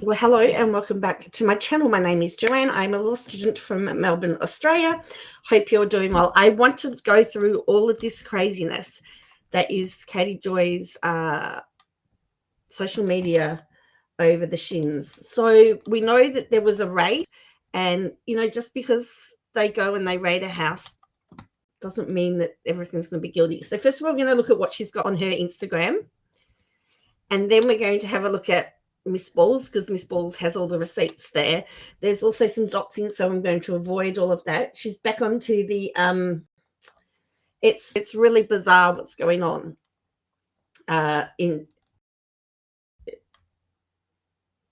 Well, hello and welcome back to my channel. My name is Joanne. I'm a law student from Melbourne, Australia. Hope you're doing well. I want to go through all of this craziness that is Katie Joy's social media over the shins. So we know that there was a raid, and just because they go and they raid a house doesn't mean that everything's going to be guilty. So first of all, we're going to look at what she's got on her Instagram, and then we're going to have a look at Miss Balls, because Miss Balls has all the receipts there. There's also some doxing, so I'm going to avoid all of that. She's back onto the it's really bizarre what's going on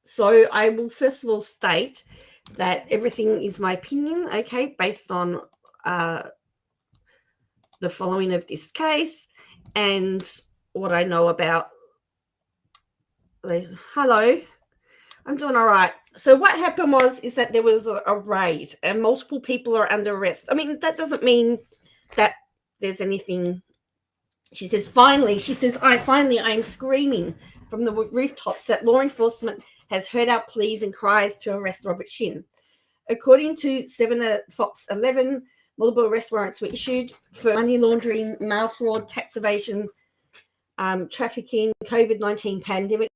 so I will first of all state that everything is my opinion, okay, based on the following of this case and what I know about. Hello, I'm doing all right. So what happened is that there was a raid and multiple people are under arrest. I mean, that doesn't mean that there's anything. She says, I'm screaming from the rooftops that law enforcement has heard our pleas and cries to arrest Robert Shinn. According to 7 Fox 11, multiple arrest warrants were issued for money laundering, mail fraud, tax evasion, trafficking, COVID-19 pandemic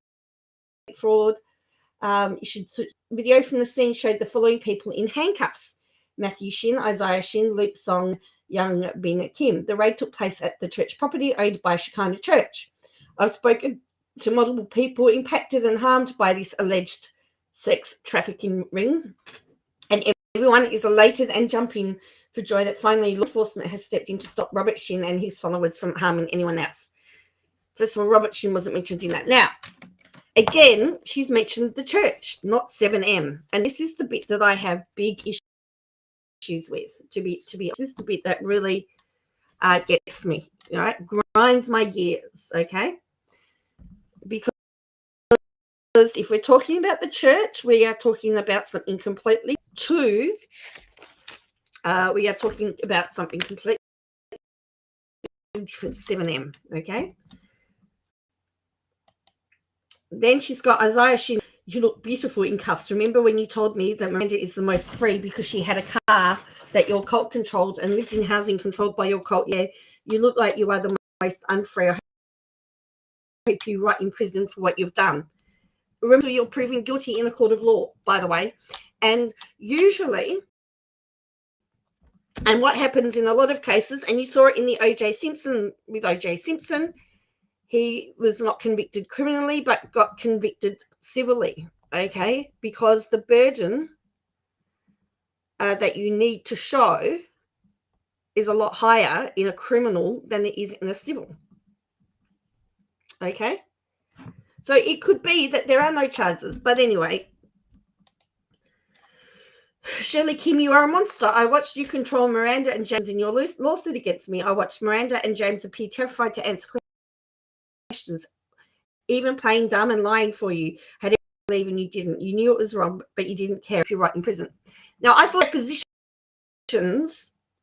fraud. Video from the scene showed the following people in handcuffs: Matthew Shinn, Isaiah Shinn, Luke Song, Young Bin Kim. The raid took place at the church property owned by Shekinah Church. I've spoken to multiple people impacted and harmed by this alleged sex trafficking ring, and everyone is elated and jumping for joy that finally law enforcement has stepped in to stop Robert Shinn and his followers from harming anyone else. First of all, Robert Shinn wasn't mentioned in that. Now, again, she's mentioned the church, not 7M. And this is the bit that I have big issues with, to be honest. This is the bit that really gets me, grinds my gears, okay? Because if we're talking about the church, we are talking about something completely we are talking about something completely different to 7M, okay? Then she's got Isaiah Shinn. You look beautiful in cuffs. Remember when you told me that Miranda is the most free because she had a car that your cult controlled and lived in housing controlled by your cult? Yeah, you look like you are the most unfree. I hope you rot in prison for what you've done. Remember, you're proven guilty in a court of law, by the way. And usually, and what happens in a lot of cases, and you saw it in the O.J. Simpson, with O.J. Simpson, he was not convicted criminally, but got convicted civilly, okay? Because the burden that you need to show is a lot higher in a criminal than it is in a civil, okay? So it could be that there are no charges. But anyway, Shirley Kim, you are a monster. I watched you control Miranda and James in your lawsuit against me. I watched Miranda and James appear terrified to answer questions, even playing dumb and lying for you. Had to believe and you didn't. You knew it was wrong, but you didn't care if you're right in prison. Now, I thought positions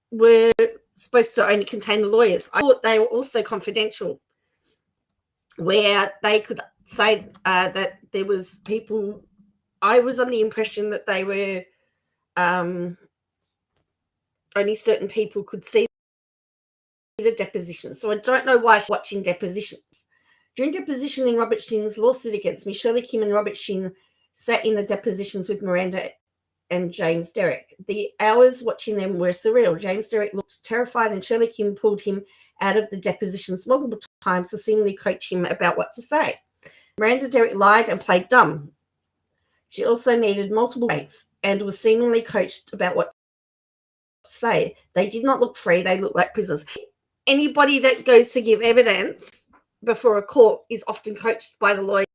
were supposed to only contain the lawyers. I thought they were also confidential, where they could say that there was people. I was on the impression that they were only certain people could see the depositions. So I don't know why she's watching depositions. During deposition in Robert Shinn's lawsuit against me, Shirley Kim and Robert Shinn sat in the depositions with Miranda and James Derrick. The hours watching them were surreal. James Derrick looked terrified, and Shirley Kim pulled him out of the depositions multiple times to seemingly coach him about what to say. Miranda Derrick lied and played dumb. She also needed multiple breaks and was seemingly coached about what to say. They did not look free. They looked like prisoners. Anybody that goes to give evidence before a court is often coached by the lawyers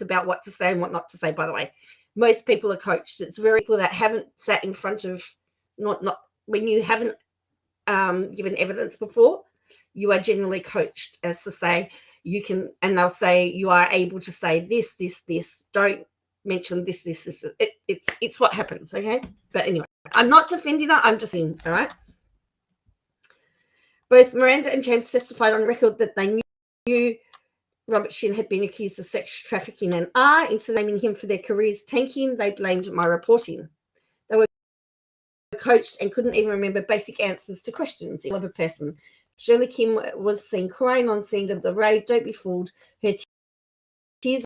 about what to say and what not to say, by the way. Most people are coached. It's very people that haven't sat in front of, not when you haven't given evidence before, you are generally coached as to say, you can, and they'll say you are able to say this, don't mention this. It's what happens, okay? But anyway, I'm not defending that, I'm just saying, all right? Both Miranda and James testified on record that they knew Robert Shinn had been accused of sex trafficking and instead of blaming him for their careers tanking, they blamed my reporting. They were coached and couldn't even remember basic answers to questions of a person. Shirley Kim was seen crying on scene of the raid. Don't be fooled. Her tears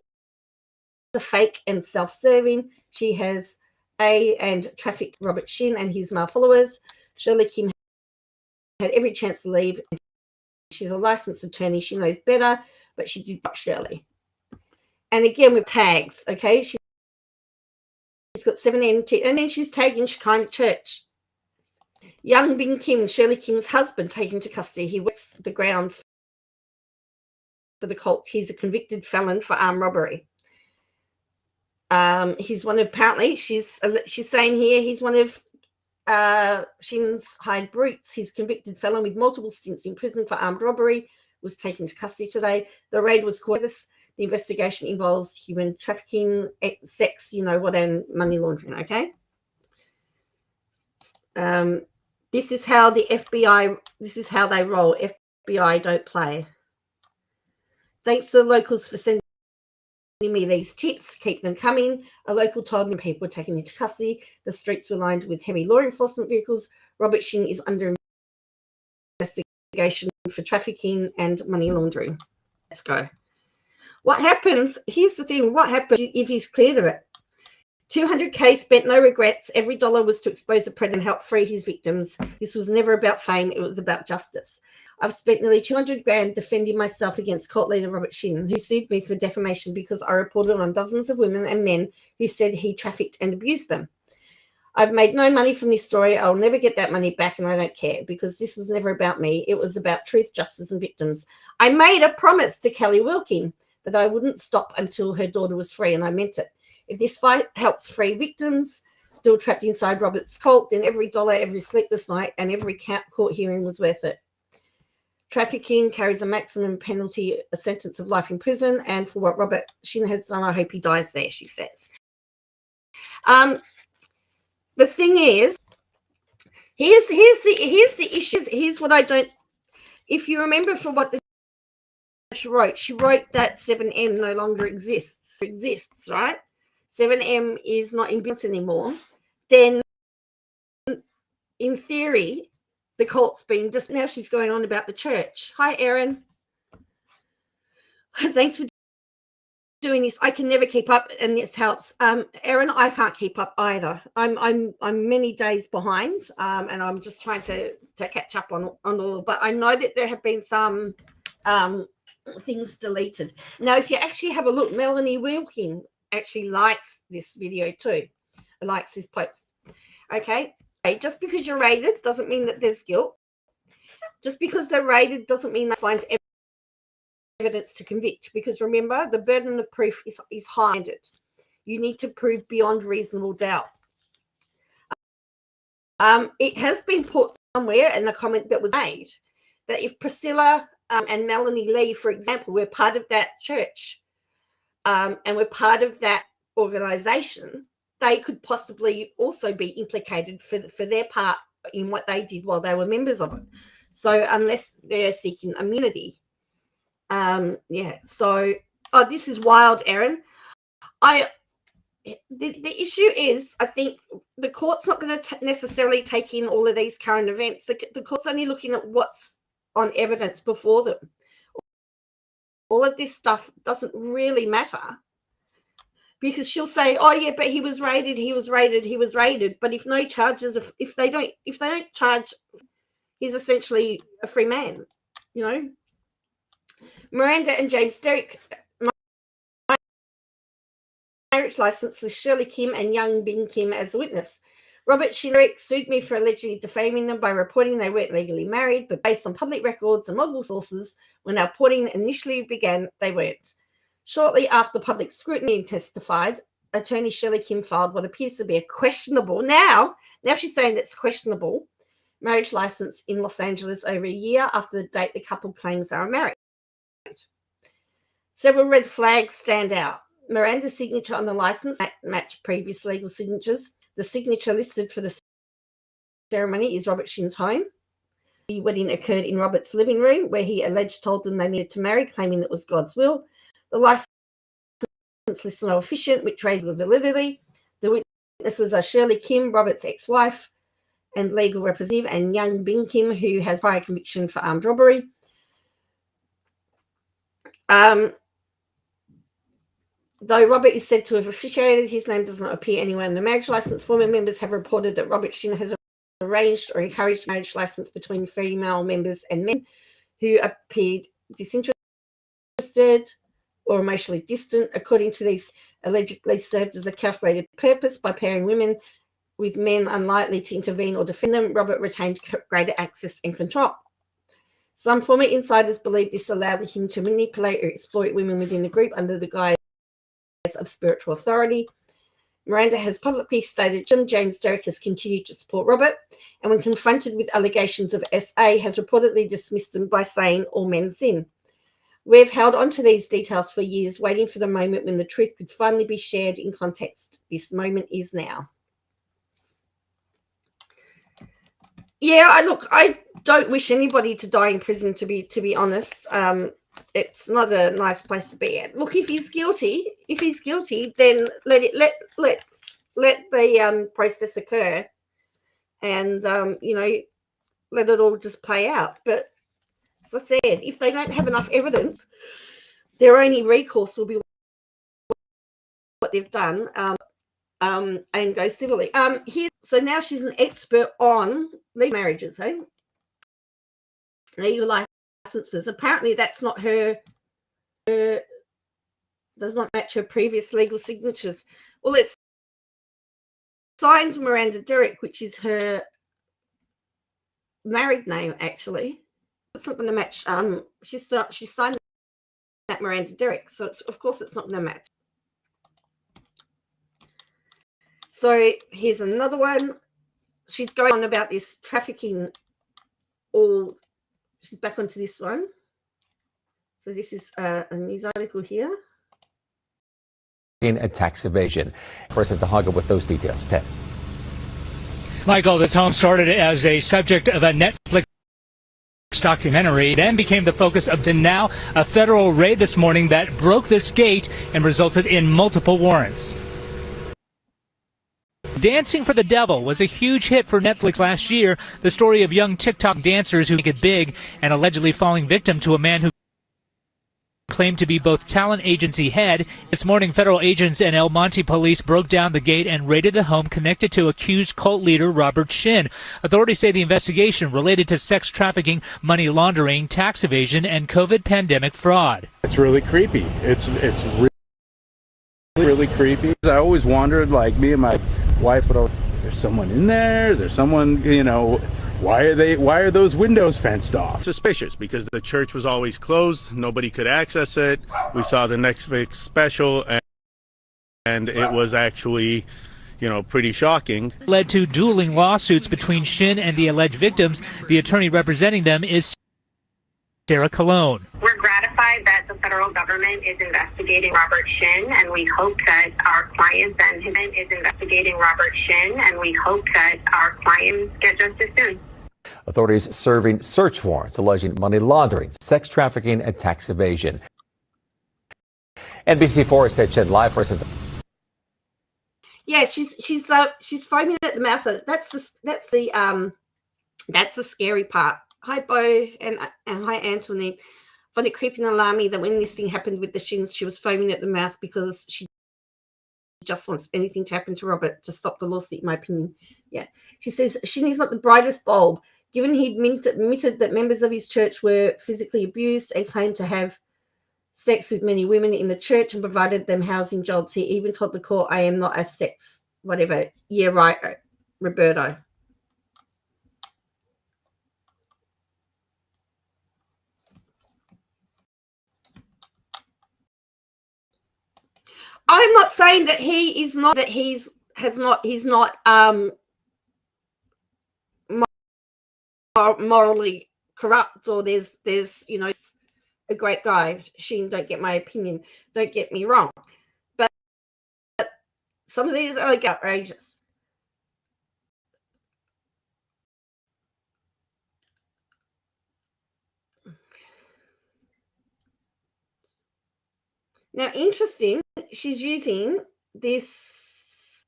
are fake and self-serving. She has and trafficked Robert Shinn and his male followers. Shirley Kim had every chance to leave. She's a licensed attorney. She knows better, but she did not, Shirley. And again, with tags, okay? She's got 7 NT, and then she's tagging Shekinah Church. Young Bin Kim, Shirley Kim's husband, taken to custody. He works the grounds for the cult. He's a convicted felon for armed robbery. He's one of, apparently, she's saying here, he's one of Shinn's hired brutes. He's a convicted felon with multiple stints in prison for armed robbery, was taken to custody today. The raid was caught. The investigation involves human trafficking, sex, you know what, and money laundering, okay? This is how the FBI, this is how they roll. FBI don't play. Thanks to the locals for sending me these tips. Keep them coming. A local told me people were taken into custody. The streets were lined with heavy law enforcement vehicles. Robert Shinn is under investigation for trafficking and money laundering. Let's go. What happens? Here's the thing. What happens if he's cleared of it? 200K spent, no regrets. Every dollar was to expose the predator and help free his victims. This was never about fame. It was about justice. I've spent nearly 200 grand defending myself against cult leader Robert Shinn, who sued me for defamation because I reported on dozens of women and men who said he trafficked and abused them. I've made no money from this story. I'll never get that money back, and I don't care, because this was never about me. It was about truth, justice, and victims. I made a promise to Kelly Wilkin that I wouldn't stop until her daughter was free, and I meant it. If this fight helps free victims still trapped inside Robert's cult, then every dollar, every sleepless night, and every court hearing was worth it. Trafficking carries a maximum penalty, a sentence of life in prison, and for what Robert Shinn has done, I hope he dies there, she says. The thing is, here's the issue. Here's what I don't. If you remember from what the judge she wrote that 7M no longer exists, right? 7M is not in business anymore. Then, in theory, the cult's been just now. She's going on about the church. Hi, Erin. Thanks for doing this. I can never keep up, and this helps. Erin, I can't keep up either. I'm many days behind, and I'm just trying to catch up on all. But I know that there have been some things deleted. Now, if you actually have a look, Melanie Wilkin actually likes this video too. Likes this post. Okay, just because you're rated doesn't mean that there's guilt. Just because they're rated doesn't mean they find evidence to convict, because remember, the burden of proof is high. You need to prove beyond reasonable doubt. It has been put somewhere in the comment that was made that if Priscilla and Melanie Lee, for example, were part of that church and were part of that organization, they could possibly also be implicated for their part in what they did while they were members of it. So unless they're seeking immunity. So this is wild, Erin. The issue is, I think the court's not going to necessarily take in all of these current events. The court's only looking at what's on evidence before them. All of this stuff doesn't really matter, because she'll say, oh yeah, but he was raided. But if no charges, if they don't charge, he's essentially a free man, you know. Miranda and James Derrick marriage license with Shirley Kim and Young Bin Kim as a witness. Robert Shinn sued me for allegedly defaming them by reporting they weren't legally married, but based on public records and multiple sources, when our reporting initially began, they weren't. Shortly after public scrutiny and testified, attorney Shirley Kim filed what appears to be a questionable, now she's saying that's questionable, marriage license in Los Angeles over a year after the date the couple claims they are married. Several red flags stand out. Miranda's signature on the license matched previous legal signatures. The signature listed for the ceremony is Robert Shinn's home. The wedding occurred in Robert's living room, where he alleged told them they needed to marry, claiming it was God's will. The license lists are efficient, which raises the validity. The witnesses are Shirley Kim, Robert's ex-wife and legal representative, and Young Bin Kim, who has prior conviction for armed robbery. Though Robert is said to have officiated, his name does not appear anywhere in the marriage license. Former members have reported that Robert Shinn has arranged or encouraged marriage license between female members and men who appeared disinterested or emotionally distant. According to these, allegedly served as a calculated purpose by pairing women with men unlikely to intervene or defend them. Robert retained greater access and control. Some former insiders believe this allowed him to manipulate or exploit women within the group under the guise of spiritual authority. Miranda has publicly stated James Derrick has continued to support Robert, and when confronted with allegations of SA, has reportedly dismissed them by saying all men sin. We've held on to these details for years, waiting for the moment when the truth could finally be shared in context. This moment is now. Yeah, I don't wish anybody to die in prison, to be honest. It's not a nice place to be at. Look, if he's guilty, then let the process occur, and let it all just play out. But as I said, if they don't have enough evidence, their only recourse will be what they've done, and go civilly. So now she's an expert on legal marriages, legal licenses. Apparently, that's not her. Does not match her previous legal signatures. Well, it's signed Miranda Derrick, which is her married name, actually. It's not going to match. She signed that Miranda Derrick, so of course it's not going to match. So here's another one. She's going on about this trafficking. She's back onto this one. So this is a news article here. In a tax evasion. First at the Haga with those details. Ted. Michael, this home started as a subject of a Netflix documentary, then became the focus of now a federal raid this morning that broke this gate and resulted in multiple warrants. Dancing for the Devil was a huge hit for Netflix last year, the story of young TikTok dancers who make it big and allegedly falling victim to a man who claimed to be both talent agency head. This morning, federal agents and El Monte police broke down the gate and raided the home connected to accused cult leader Robert Shinn. Authorities say the investigation related to sex trafficking, money laundering, tax evasion, and COVID pandemic fraud. It's really creepy. It's really creepy. I always wondered, like, me and my wife would always, is there someone in there? Is there someone, why are those windows fenced off? Suspicious because the church was always closed. Nobody could access it. We saw the Netflix special and it was actually, pretty shocking. Led to dueling lawsuits between Shinn and the alleged victims. The attorney representing them is Sarah Colon. We're gratified that the federal government is investigating Robert Shinn, and we hope that our clients and him is investigating Robert Shinn, and we hope that our clients get justice soon. Authorities serving search warrants alleging money laundering, sex trafficking, and tax evasion. NBC4 said Chen live for us at the. Yeah, she's foaming at the mouth. That's the scary part. Hi, Bo, and hi, Anthony. I find it creepy and alarming that when this thing happened with the Shinns, she was foaming at the mouth because she just wants anything to happen to Robert to stop the lawsuit, in my opinion. Yeah. She says Shinn is not the brightest bulb. Given he admitted that members of his church were physically abused and claimed to have sex with many women in the church and provided them housing jobs, he even told the court, I am not a sex, whatever. Yeah, right, Roberto. I'm not saying that he's not morally corrupt, or there's a great guy. Shinn, don't get my opinion. Don't get me wrong, but some of these are like outrageous. Now, interesting, she's using this.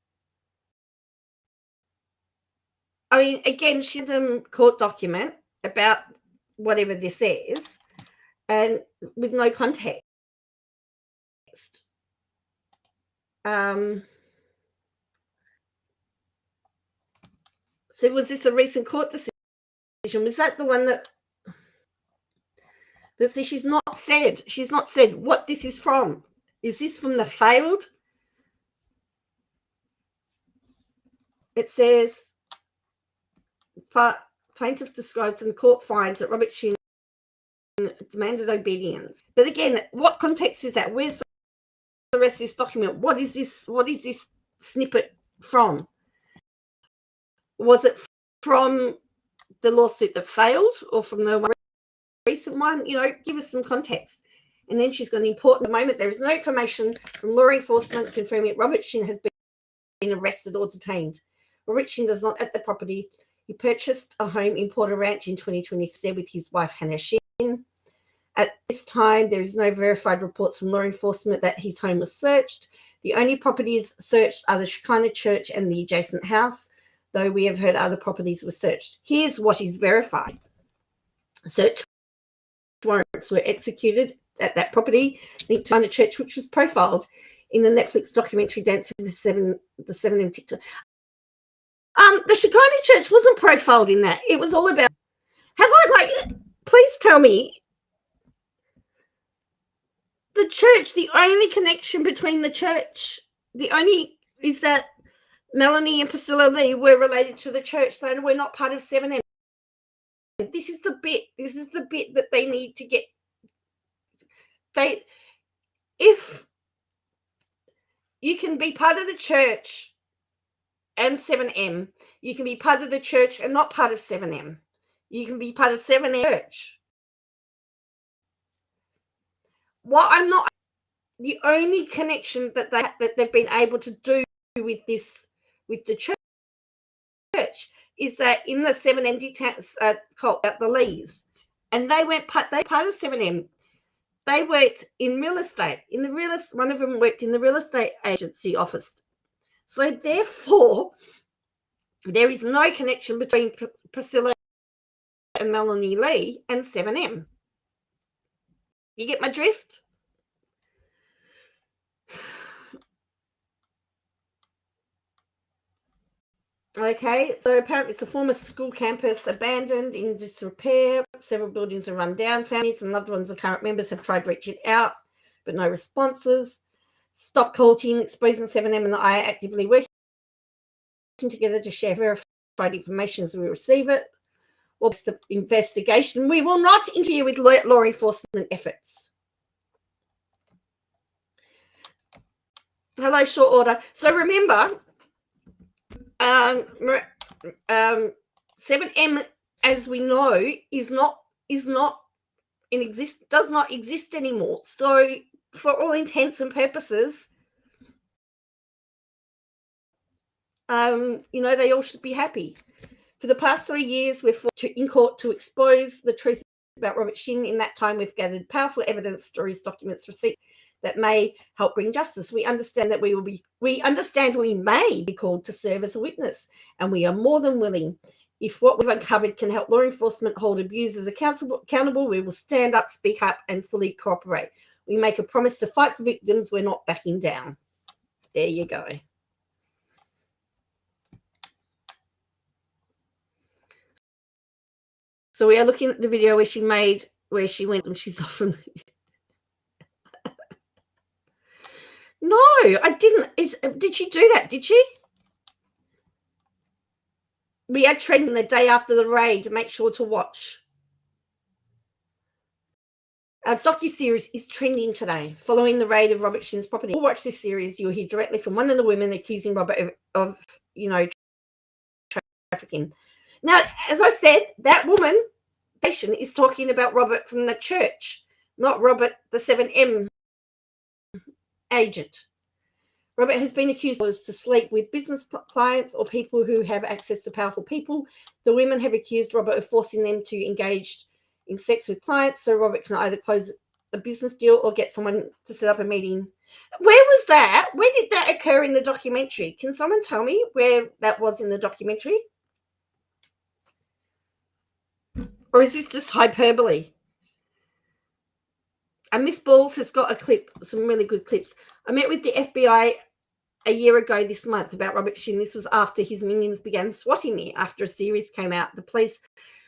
I mean, again, she had a court document about whatever this is, and with no context. So was this a recent court decision? Was that the one that? But see, she's not said what this is from. Is this from the failed? It says plaintiff describes and court finds that Robert Shinn demanded obedience. But again, what context is that? Where's the rest of this document? What is this snippet from? Was it from the lawsuit that failed or from the recent one? Give us some context. And then she's got an important moment. There is no information from law enforcement confirming Robert Shinn has been arrested or detained. Robert Shinn does not at the property. He purchased a home in Porter Ranch in 2023 with his wife, Hannah Shinn. At this time, there is no verified reports from law enforcement that his home was searched. The only properties searched are the Shekinah Church and the adjacent house, though we have heard other properties were searched. Here's what is verified. Search warrants were executed at that property, the Shekinah Church, which was profiled in the Netflix documentary Dance with the 7M TikTok. The Shekinah Church wasn't profiled in that. It was all about, please tell me, the church, the only connection between the church, is that Melanie and Priscilla Lee were related to the church, so we're not part of 7M. This is the bit that they need to get. If you can be part of the church and 7M, you can be part of the church and not part of 7M. You can be part of 7M church. The only connection that they've been able to do with the church is that in the 7M cult at the Lees, and they part of 7M. They worked in real estate. One of them worked in the real estate agency office. So therefore, there is no connection between Priscilla and Melanie Lee and 7M. You get my drift? Okay, so apparently it's a former school campus abandoned in disrepair. Several buildings are run down. Families and loved ones of current members have tried reaching out, but no responses. Stop Culting, Exposing 7M and I are actively working together to share verified information as we receive it. What's the investigation? We will not interfere with law enforcement efforts. Hello, short order. So remember, 7M, as we know, does not exist anymore. So for all intents and purposes, they all should be happy. For the past 3 years, we've fought in court to expose the truth about Robert Shinn. In that time, we've gathered powerful evidence, stories, documents, receipts that may help bring justice. We understand that we may be called to serve as a witness, and we are more than willing. If what we've uncovered can help law enforcement hold abusers accountable, we will stand up, speak up, and fully cooperate. We make a promise to fight for victims. We're not backing down. There you go. So we are looking at the video where she went and she's off from. No, I didn't. Did she do that? Did she? We are trending the day after the raid. Make sure to watch. Our docuseries is trending today, following the raid of Robert Shinn's property. We'll watch this series. You'll hear directly from one of the women accusing Robert of trafficking. Now, as I said, that woman is talking about Robert from the church, not Robert, the 7M agent. Robert has been accused of to sleep with business clients or people who have access to powerful people. The women have accused Robert of forcing them to engage in sex with clients, so Robert can either close a business deal or get someone to set up a meeting. Where was that? Where did that occur in the documentary? Can someone tell me where that was in the documentary? Or is this just hyperbole? And Miss Balls has got a clip, some really good clips. I met with the FBI a year ago this month about Robert Shinn. This was after his minions began swatting me after a series came out. The police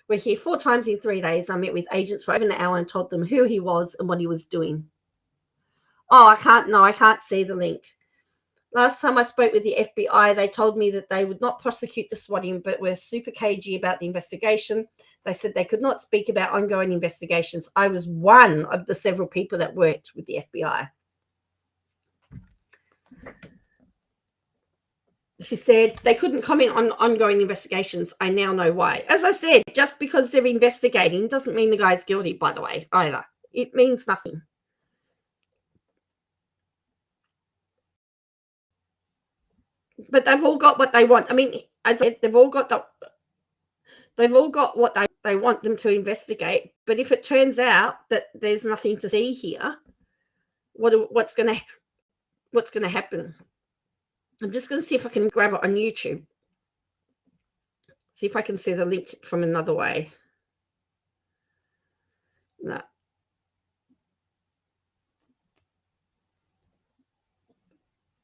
were here 4 times in 3 days. I met with agents for over an hour and told them who he was and what he was doing. Oh, I can't see the link. Last time I spoke with the FBI, they told me that they would not prosecute the swatting, but were super cagey about the investigation. They said they could not speak about ongoing investigations. I was one of the several people that worked with the FBI. She said they couldn't comment on ongoing investigations. I now know why. As I said, just because they're investigating doesn't mean the guy's guilty, by the way, either. It means nothing. But they've all got what they want. I mean, as I said, they've all got what they want them to investigate. But if it turns out that there's nothing to see here, what's going to happen? I'm just going to see if I can grab it on YouTube. See if I can see the link from another way. No.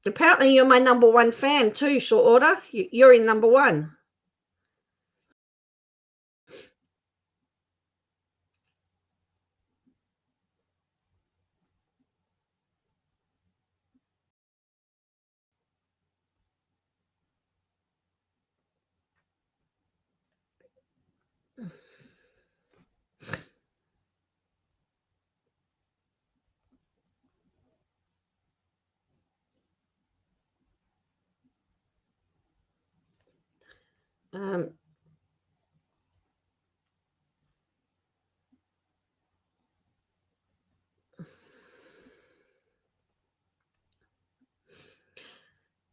Apparently, you're my number 1 fan too, Short Order. You're in number 1.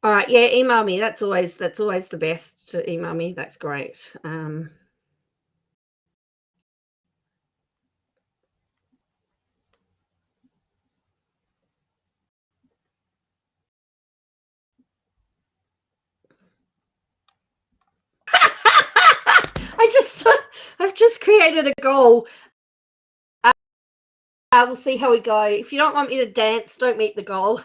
All right, yeah, email me. That's always the best to email me. That's great. I've just created a goal. We'll see how we go. If you don't want me to dance, don't meet the goal.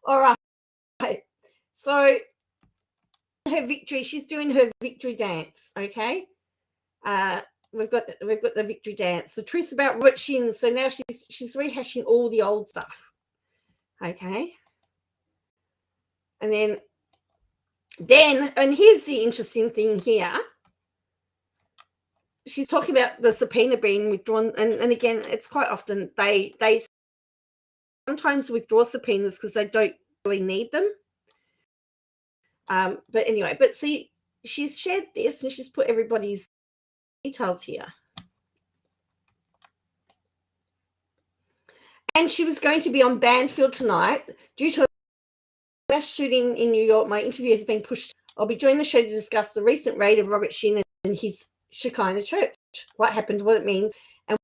All right. So her victory, she's doing her victory dance. Okay. We've got the victory dance. The truth about Robert Shinn. So now she's rehashing all the old stuff. Okay. And then, and here's the interesting thing here. She's talking about the subpoena being withdrawn, and again, it's quite often they sometimes withdraw subpoenas because they don't really need them. But anyway, but see, she's shared this and she's put everybody's details here. And she was going to be on Banfield tonight due to a mass shooting in New York. My interview has been pushed. I'll be joining the show to discuss the recent raid of Robert Shinn and his Shekinah Church, what happened, what it means, and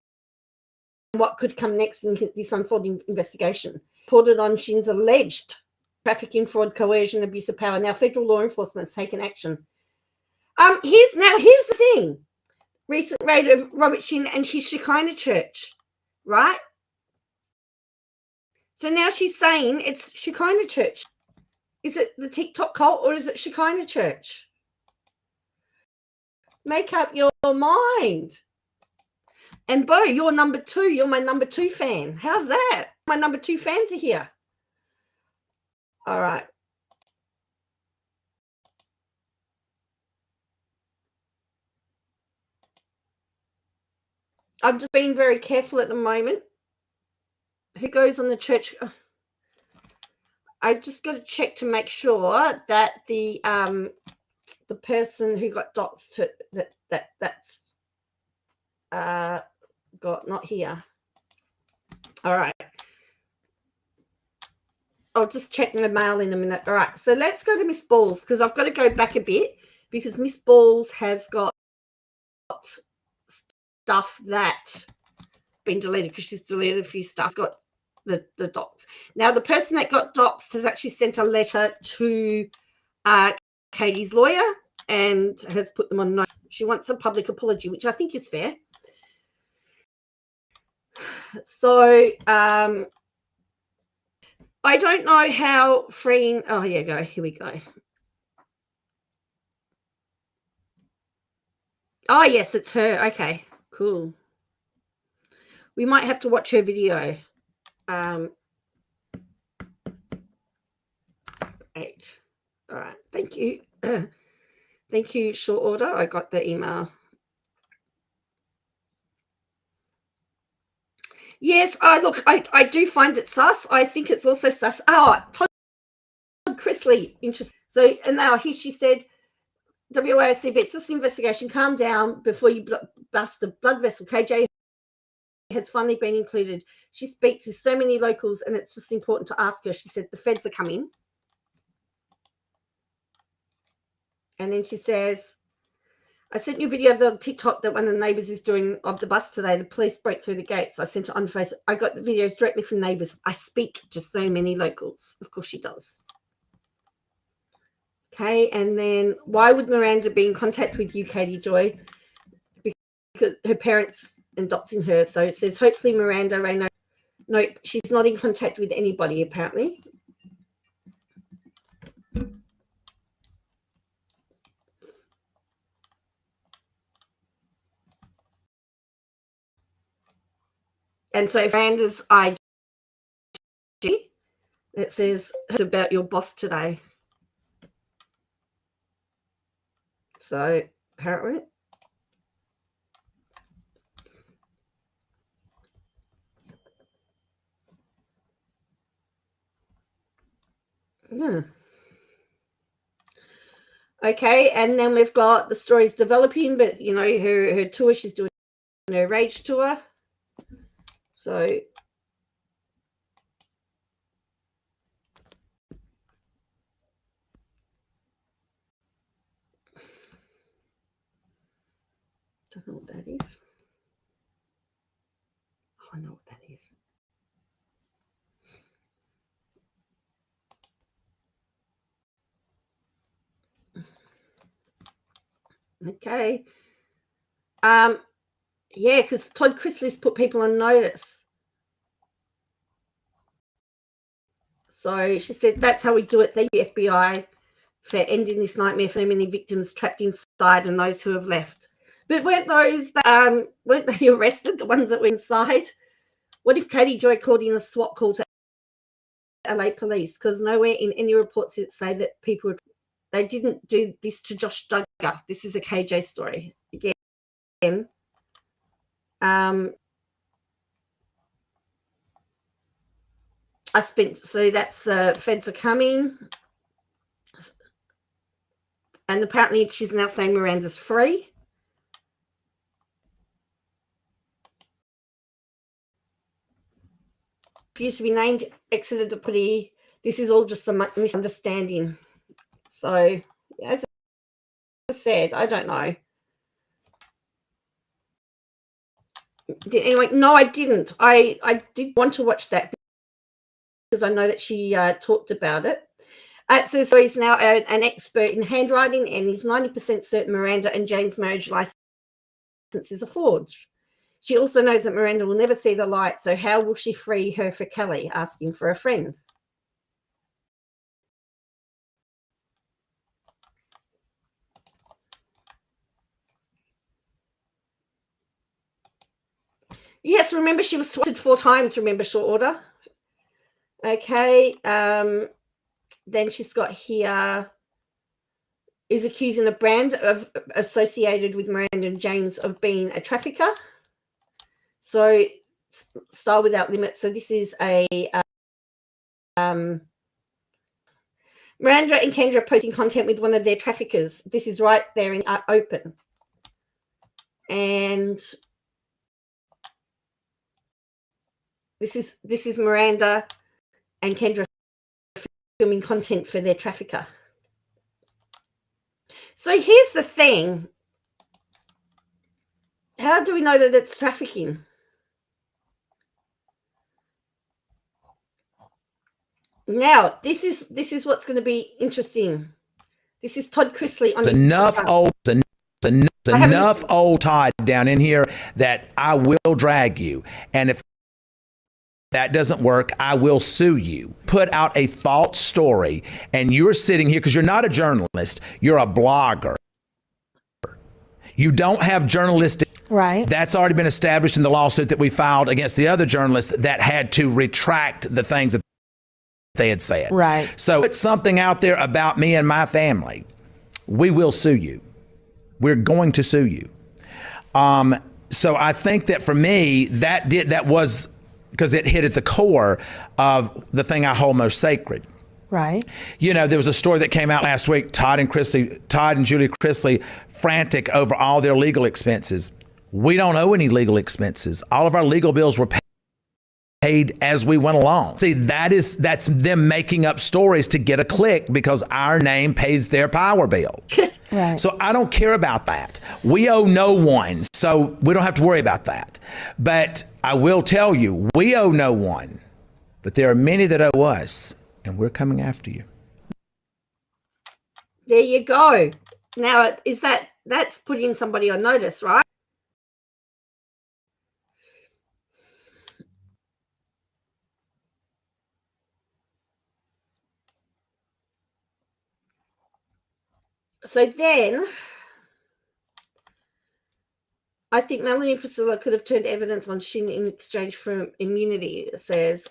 what could come next in this unfolding investigation. Reported on Shinn's alleged trafficking, fraud, coercion, abuse of power. Now, federal law enforcement has taken action. Here's the thing. Recent raid of Robert Shinn and his Shekinah Church, right? So now she's saying it's Shekinah Church. Is it the TikTok cult or is it Shekinah Church? Make up your mind. And Bo, you're number 2. You're my number 2 fan. How's that? My number 2 fans are here. All right. I'm just being very careful at the moment. Who goes on the church? I just got to check to make sure that the person who got doxed that's got not here. All right. I'll just check my mail in a minute. All right. So let's go to Miss Balls because I've got to go back a bit because Miss Balls has got stuff that been deleted because she's deleted a few stuff. It's got the docs. Now, the person that got docs has actually sent a letter to Katie's lawyer and has put them on notice. She wants a public apology, which I think is fair. So I don't know how freeing. Oh, here we go. Oh, yes, it's her. Okay, cool. We might have to watch her video. 8. All right. Thank you. Thank you, short order. I got the email. Yes, look, I do find it sus. I think it's also sus. Oh, Todd Chrisley, interesting. So, and now here she said, WASCB, it's just an investigation. Calm down before you bust the blood vessel. KJ has finally been included. She speaks with so many locals, and it's just important to ask her. She said, the feds are coming. And then she says, I sent you a video of the TikTok that one of the neighbours is doing of the bus today. The police broke through the gates. I sent it on Facebook. I got the videos directly from neighbours. I speak to so many locals. Of course she does. Okay, and then why would Miranda be in contact with you, Katie Joy? Because her parents and doxing her. So it says, hopefully Miranda Ray. Nope, she's not in contact with anybody, apparently. And so Miranda's IG, it says, heard about your boss today. So apparently. Yeah. Okay, and then we've got the stories developing, but you know, her tour, she's doing her rage tour. So don't know what that is. Oh, I know what that is. Okay. Yeah, because Todd Chrisley's put people on notice. So she said, that's how we do it. Thank you, FBI, for ending this nightmare for so many victims trapped inside and those who have left. But weren't they arrested, the ones that were inside? What if Katie Joy called in a SWAT call to LA police? Because nowhere in any reports did it say that people, they didn't do this to Josh Duggar. This is a KJ story. Again, so that's feds are coming. And apparently she's now saying Miranda's free. Used to be named, exited the party. This is all just a misunderstanding. So, as I said, I don't know. Anyway, no, I didn't. I did want to watch that because I know that she talked about it. It says so he's now an expert in handwriting, and he's 90% certain Miranda and Jane's marriage license is a forge. She also knows that Miranda will never see the light, so how will she free her for Kelly, asking for a friend? Yes, remember she was swatted 4 times, remember, short order. Okay, then she's got here, is accusing a brand of associated with Miranda and James of being a trafficker. So Style Without Limits. So this is a Miranda and Kendra posting content with one of their traffickers. This is right there in open. And this is Miranda and Kendra filming content for their trafficker. So here's the thing. how do we know that it's trafficking? Now, this is what's going to be interesting. This is Todd Chrisley on enough old Todd down in here that I will drag you. And if that doesn't work, I will sue you. Put out a false story, and you're sitting here because you're not a journalist, you're a blogger. You don't have journalistic. Right. That's already been established in the lawsuit that we filed against the other journalists that had to retract the things that they had said. Right. So put something out there about me and my family, we will sue you. We're going to sue you. So I think that for me, that was because it hit at the core of the thing I hold most sacred. Right. You know, there was a story that came out last week, Todd and Julia Chrisley, frantic over all their legal expenses. We don't owe any legal expenses. All of our legal bills were paid as we went along. See, that's them making up stories to get a click because our name pays their power bill. Right. So I don't care about that. We owe no one, so we don't have to worry about that. But I will tell you, we owe no one, but there are many that owe us, and we're coming after you. There you go. Now, that's putting somebody on notice, right? So then, I think Melanie Priscilla could have turned evidence on Shinn in exchange for immunity, it says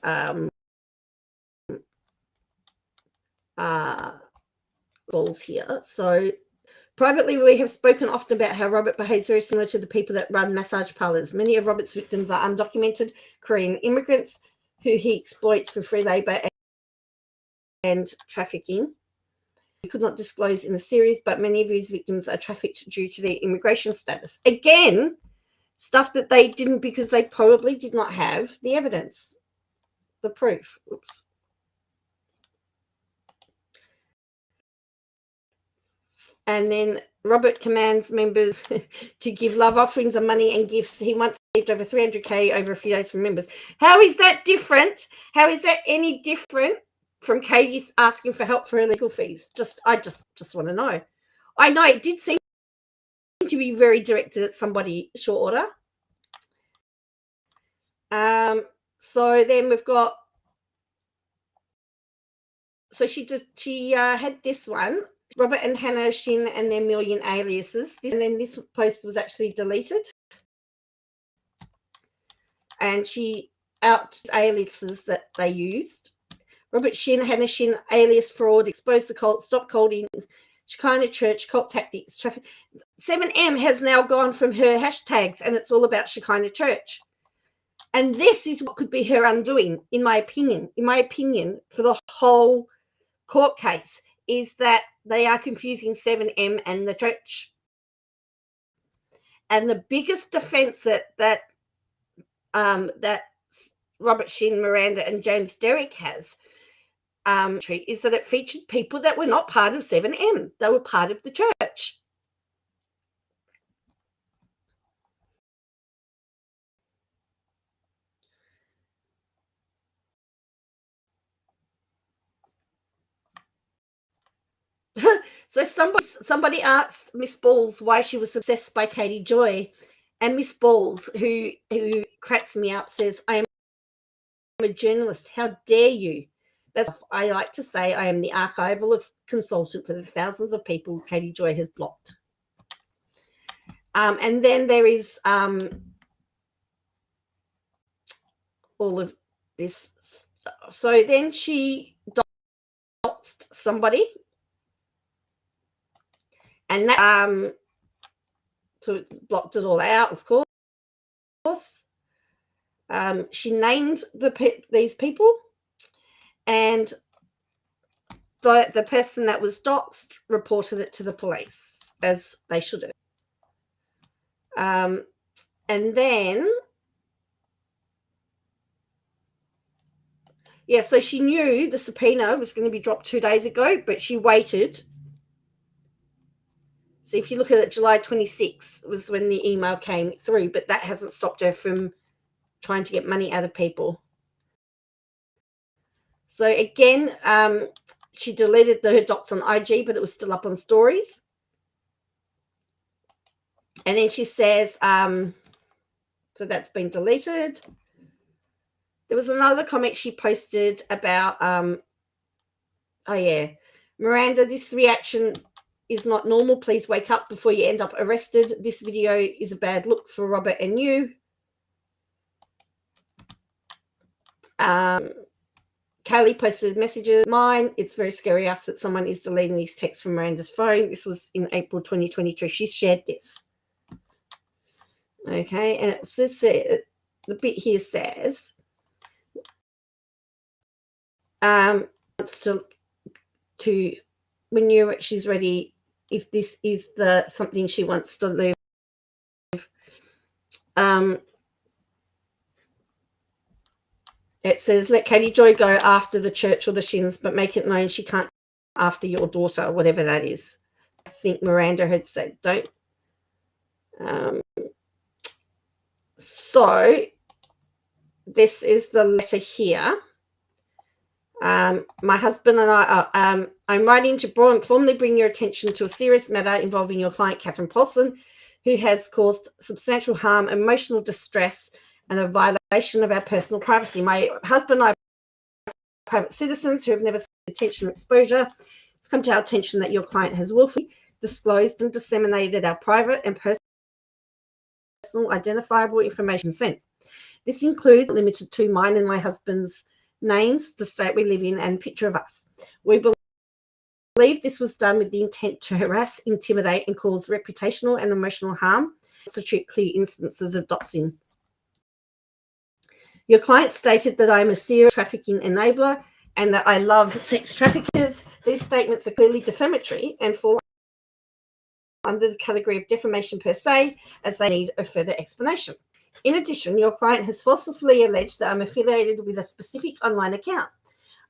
balls here. So privately, we have spoken often about how Robert behaves very similar to the people that run massage parlors. Many of Robert's victims are undocumented Korean immigrants who he exploits for free labor and trafficking. We could not disclose in the series, but many of his victims are trafficked due to their immigration status. Again, stuff that they didn't because they probably did not have the evidence, the proof. Oops. And then Robert commands members to give love offerings and money and gifts. He once received over 300K over a few days from members. How is that different? How is that any different from Katie's asking for help for her legal fees? I just want to know. I know it did seem to be very directed at somebody, short order. So then we've got. So she had this one, Robert and Hannah Shinn and their million aliases. And then this post was actually deleted. And she out aliases that they used. Robert Shinn, Hannah Shinn, alias fraud, expose the cult, stop culting, Shekinah Church, cult tactics, traffic. 7M has now gone from her hashtags and it's all about Shekinah Church. And this is what could be her undoing, in my opinion. In my opinion, for the whole court case, is that they are confusing 7M and the church. And the biggest defense that Robert Shinn, Miranda, and James Derrick has is that it featured people that were not part of 7M. They were part of the church. So somebody asked Miss Balls why she was obsessed by Katie Joy, and Miss Balls, who cracks me up, says, "I am a journalist. How dare you?" That's I like to say. I am the archival consultant for the thousands of people Katie Joy has blocked. And then there is all of this. So then she doxed somebody. And that so it blocked it all out, of course. She named these people, and the person that was doxed reported it to the police, as they should have. And then, yeah, so she knew the subpoena was going to be dropped 2 days ago, but she waited. So if you look at it, July 26th was when the email came through, but that hasn't stopped her from trying to get money out of people. So again, she deleted her docs on IG, but it was still up on stories. And then she says, so that's been deleted. There was another comment she posted about, oh yeah, Miranda, this reaction is not normal. Please wake up before you end up arrested. This video is a bad look for Robert and you. Kaylee posted messages. Mine, it's very scary us that someone is deleting these texts from Miranda's phone. This was in April 2022. She shared this. Okay, and it says, the bit here says, wants to when she's ready, if this is the something she wants to live. It says, let Katie Joy go after the church or the shins, but make it known she can't after your daughter, whatever that is. I think Miranda had said, don't. So this is the letter here. My husband and I, I'm writing to formally bring your attention to a serious matter involving your client, Catherine Paulson, who has caused substantial harm, emotional distress, and a violation of our personal privacy. My husband and I are private citizens who have never seen attention or exposure. It's come to our attention that your client has willfully disclosed and disseminated our private and personal identifiable information sent. This includes, limited to, mine and my husband's names, the state we live in, and picture of us. We believe this was done with the intent to harass, intimidate, and cause reputational and emotional harm, constitute clear instances of doxing. Your client stated that I am a serial trafficking enabler and that I love sex traffickers. These statements are clearly defamatory and fall under the category of defamation per se, as they need a further explanation. In addition, your client has falsely alleged that I'm affiliated with a specific online account.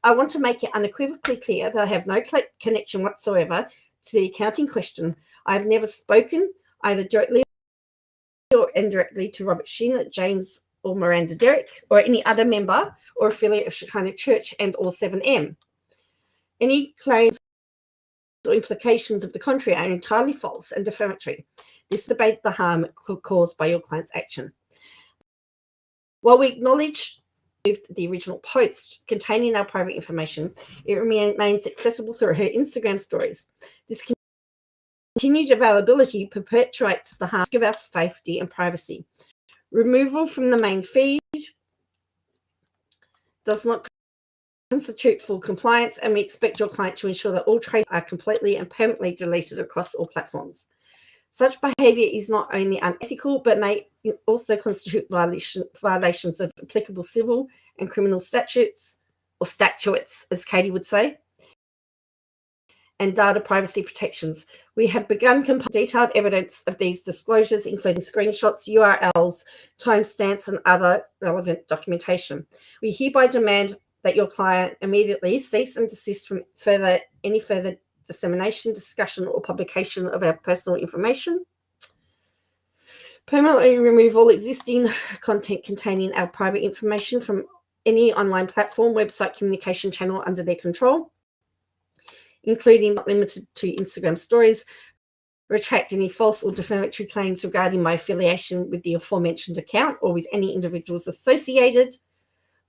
I want to make it unequivocally clear that I have no connection whatsoever to the account in question. I have never spoken either directly or indirectly to Robert Shinn, James or Miranda Derrick, or any other member or affiliate of Shekinah Church and or 7M. Any claims or implications of the contrary are entirely false and defamatory. This debate the harm caused by your client's action. While we acknowledge the original post containing our private information, it remains accessible through her Instagram stories. This continued availability perpetuates the harm of our safety and privacy. Removal from the main feed does not constitute full compliance, and we expect your client to ensure that all traces are completely and permanently deleted across all platforms. Such behaviour is not only unethical, but may also constitute violations of applicable civil and criminal statutes, or statutes, as Katie would say, and data privacy protections. We have begun compiling detailed evidence of these disclosures, including screenshots, URLs, timestamps, and other relevant documentation. We hereby demand that your client immediately cease and desist from any further dissemination, discussion, or publication of our personal information. Permanently remove all existing content containing our private information from any online platform, website, communication channel under their control, including but limited to Instagram stories. Retract any false or defamatory claims regarding my affiliation with the aforementioned account or with any individuals associated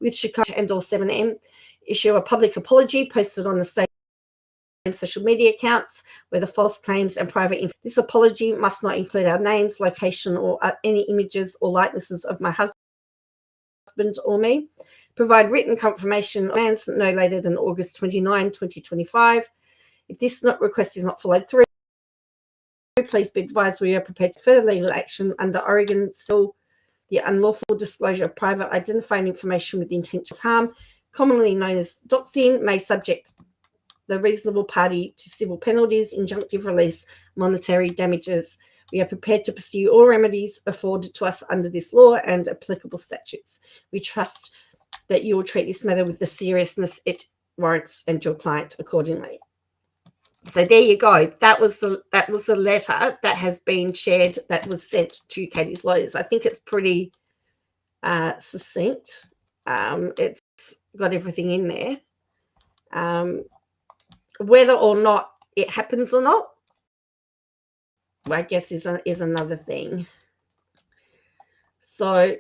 with Shekinah and or 7M. Issue a public apology posted on the same social media accounts where the false claims and private this apology must not include our names, location, or any images or likenesses of my husband or me. Provide written confirmation of plans no later than August 29, 2025. If this request is not followed through, please be advised we are prepared to further legal action under Oregon Civil, the unlawful disclosure of private identifying information with the intention of harm, commonly known as doxing, may subject the reasonable party to civil penalties, injunctive release, monetary damages. We are prepared to pursue all remedies afforded to us under this law and applicable statutes. We trust that you will treat this matter with the seriousness it warrants and your client accordingly. So there you go. That was the letter that has been shared, that was sent to Katie's lawyers. I think it's pretty succinct. It's got everything in there. Whether or not it happens or not, I guess is another thing. So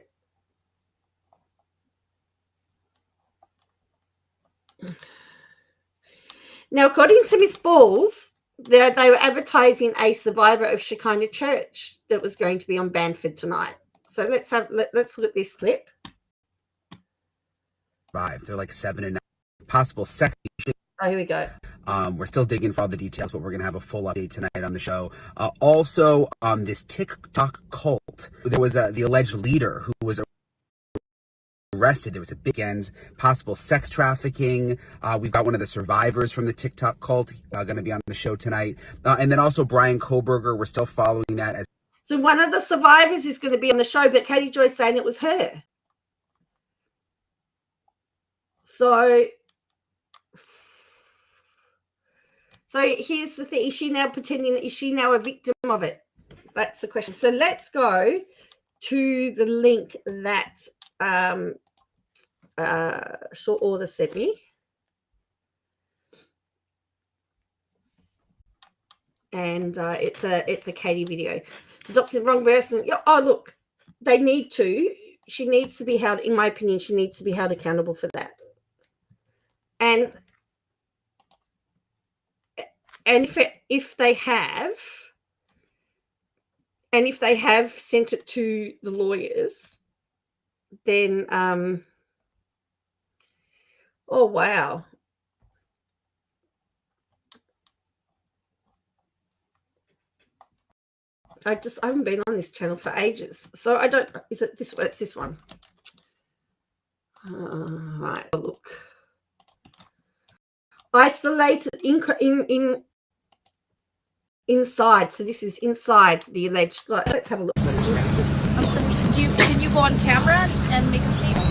now, according to Miss Balls, they were advertising a survivor of Shekinah Church that was going to be on Banford tonight. So let's look at this clip. They're like 7 and 9. Possible sex. Oh, here we go. We're still digging for all the details, but we're going to have a full update tonight on the show. Also, this TikTok cult, there was the alleged leader who was arrested. There was a big end, possible sex trafficking. We've got one of the survivors from the TikTok cult going to be on the show tonight. And then also Brian Koberger, we're still following that. So one of the survivors is going to be on the show, but Katie Joy's saying it was her. So here's the thing. Is she now pretending that, is she now a victim of it? That's the question. So let's go to the link that Short Order sent me. And it's a Katie video. The doctor said wrong person. Oh, look, she needs to be held, in my opinion, she needs to be held accountable for that. And if they have sent it to the lawyers, then oh wow. I haven't been on this channel for ages, so I don't. Is it this one? It's this one. Right, look. Isolated in inside. So this is inside the alleged. Let's have a look. Can you go on camera and make a statement?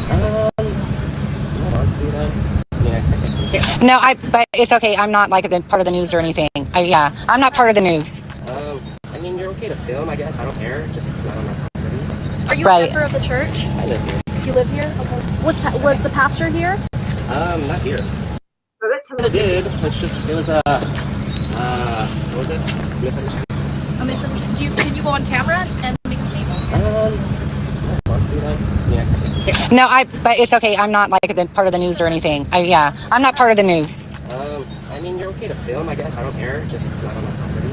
No, but it's okay. I'm not like part of the news or anything. I'm not part of the news. I mean, you're okay to film, I guess. I don't care. Just not on my property. Are you a member of the church? I live here. You live here? Okay. Was the pastor here? Not here. Well, let's have a look. It was a, what was it? Misunderstanding. A misunderstanding. Can you go on camera and make a statement? No, but it's okay. I'm not like part of the news or anything. I'm not part of the news. I mean, you're okay to film, I guess. I don't care. Just not on my property.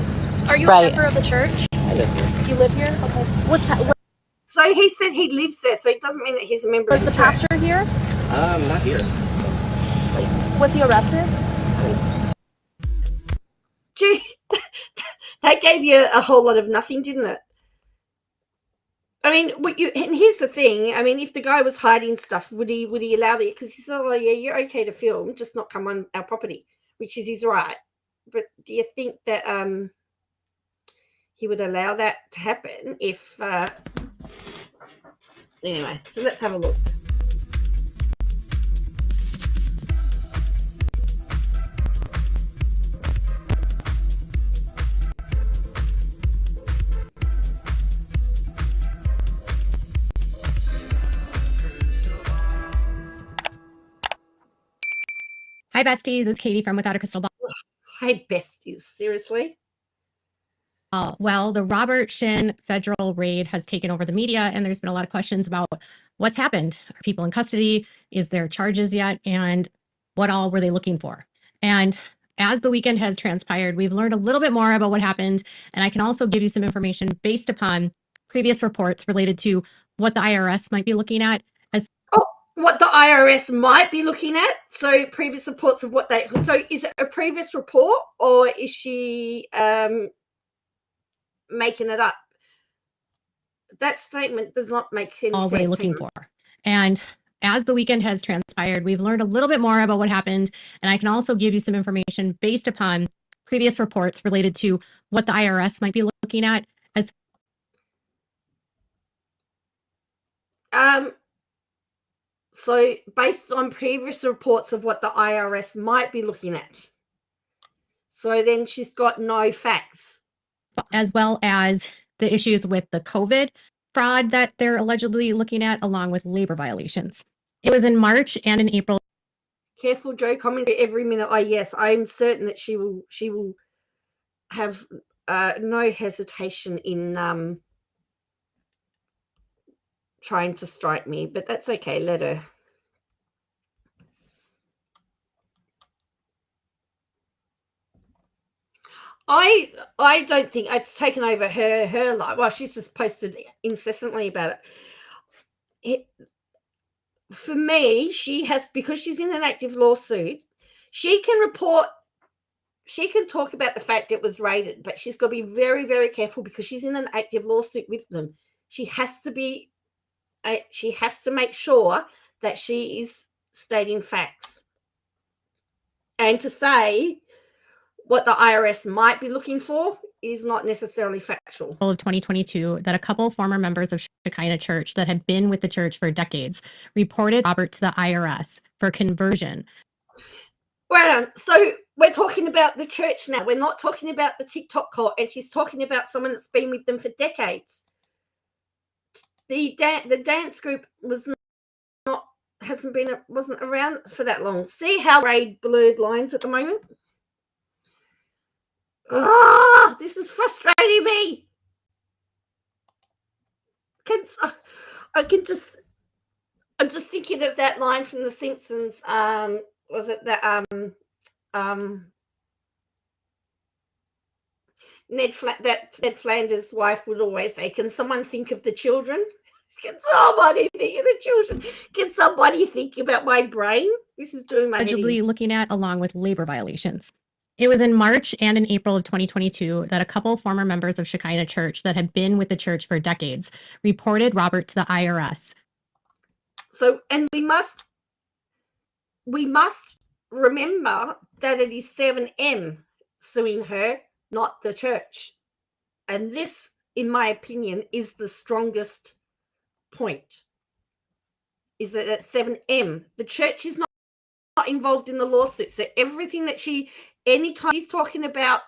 Are you a member of the church? I live here. You live here? Okay. So he said he lives there, so it doesn't mean that he's a member of the church. Was the pastor here? Not here. So, was he arrested? Gee, that gave you a whole lot of nothing, didn't it? I mean, and here's the thing. I mean, if the guy was hiding stuff, would he allow that? Because he said, "Oh, yeah, you're okay to film, just not come on our property," which is his right. But do you think that he would allow that to happen if? Anyway, so let's have a look. Hi, besties. It's Katie from Without a Crystal Ball. Hi, besties. Seriously? Well, the Robert Shinn federal raid has taken over the media, and there's been a lot of questions about what's happened. Are people in custody? Is there charges yet? And what all were they looking for? And as the weekend has transpired, we've learned a little bit more about what happened, and I can also give you some information based upon previous reports related to what the IRS might be looking at as what the IRS might be looking at. So previous reports of what they. So is it a previous report, or is she making it up? That statement does not make any sense. All we're looking for. And as the weekend has transpired, we've learned a little bit more about what happened, and I can also give you some information based upon previous reports related to what the IRS might be looking at as. So based on previous reports of what the IRS might be looking at. So then she's got no facts. As well as the issues with the COVID fraud that they're allegedly looking at, along with labor violations. It was in March and in April. Careful, Joe. Commentary every minute. Oh yes, I'm certain that she will have no hesitation in trying to strike me, but that's okay. Let her. I don't think it's taken over her life. Well, she's just posted incessantly about it. For me, she has, because she's in an active lawsuit, she can report, she can talk about the fact it was raided, but she's got to be very, very careful because she's in an active lawsuit with them. She has to make sure that she is stating facts. And to say what the IRS might be looking for is not necessarily factual. Of 2022, that a couple former members of Shekinah Church that had been with the church for decades reported Robert to the IRS for conversion. Well, so we're talking about the church now. We're not talking about the TikTok cult, and she's talking about someone that's been with them for decades. The dance group wasn't around for that long. See how Ray blurred lines at the moment? This is frustrating me. I'm just thinking of that line from The Simpsons. Was it that Ned Flanders' wife would always say, "Can someone think of the children? Can somebody think of the children? Can somebody think about my brain?" This is doing my head Allegedly in. looking at, along with labor violations. It was in March and in April of 2022 that a couple former members of Shekinah Church that had been with the church for decades reported Robert to the IRS. So, and we must remember that it is 7M suing her, not the church. And this, in my opinion, is the strongest point. Is that at 7M, the church is not involved in the lawsuit. So everything that anytime she's talking about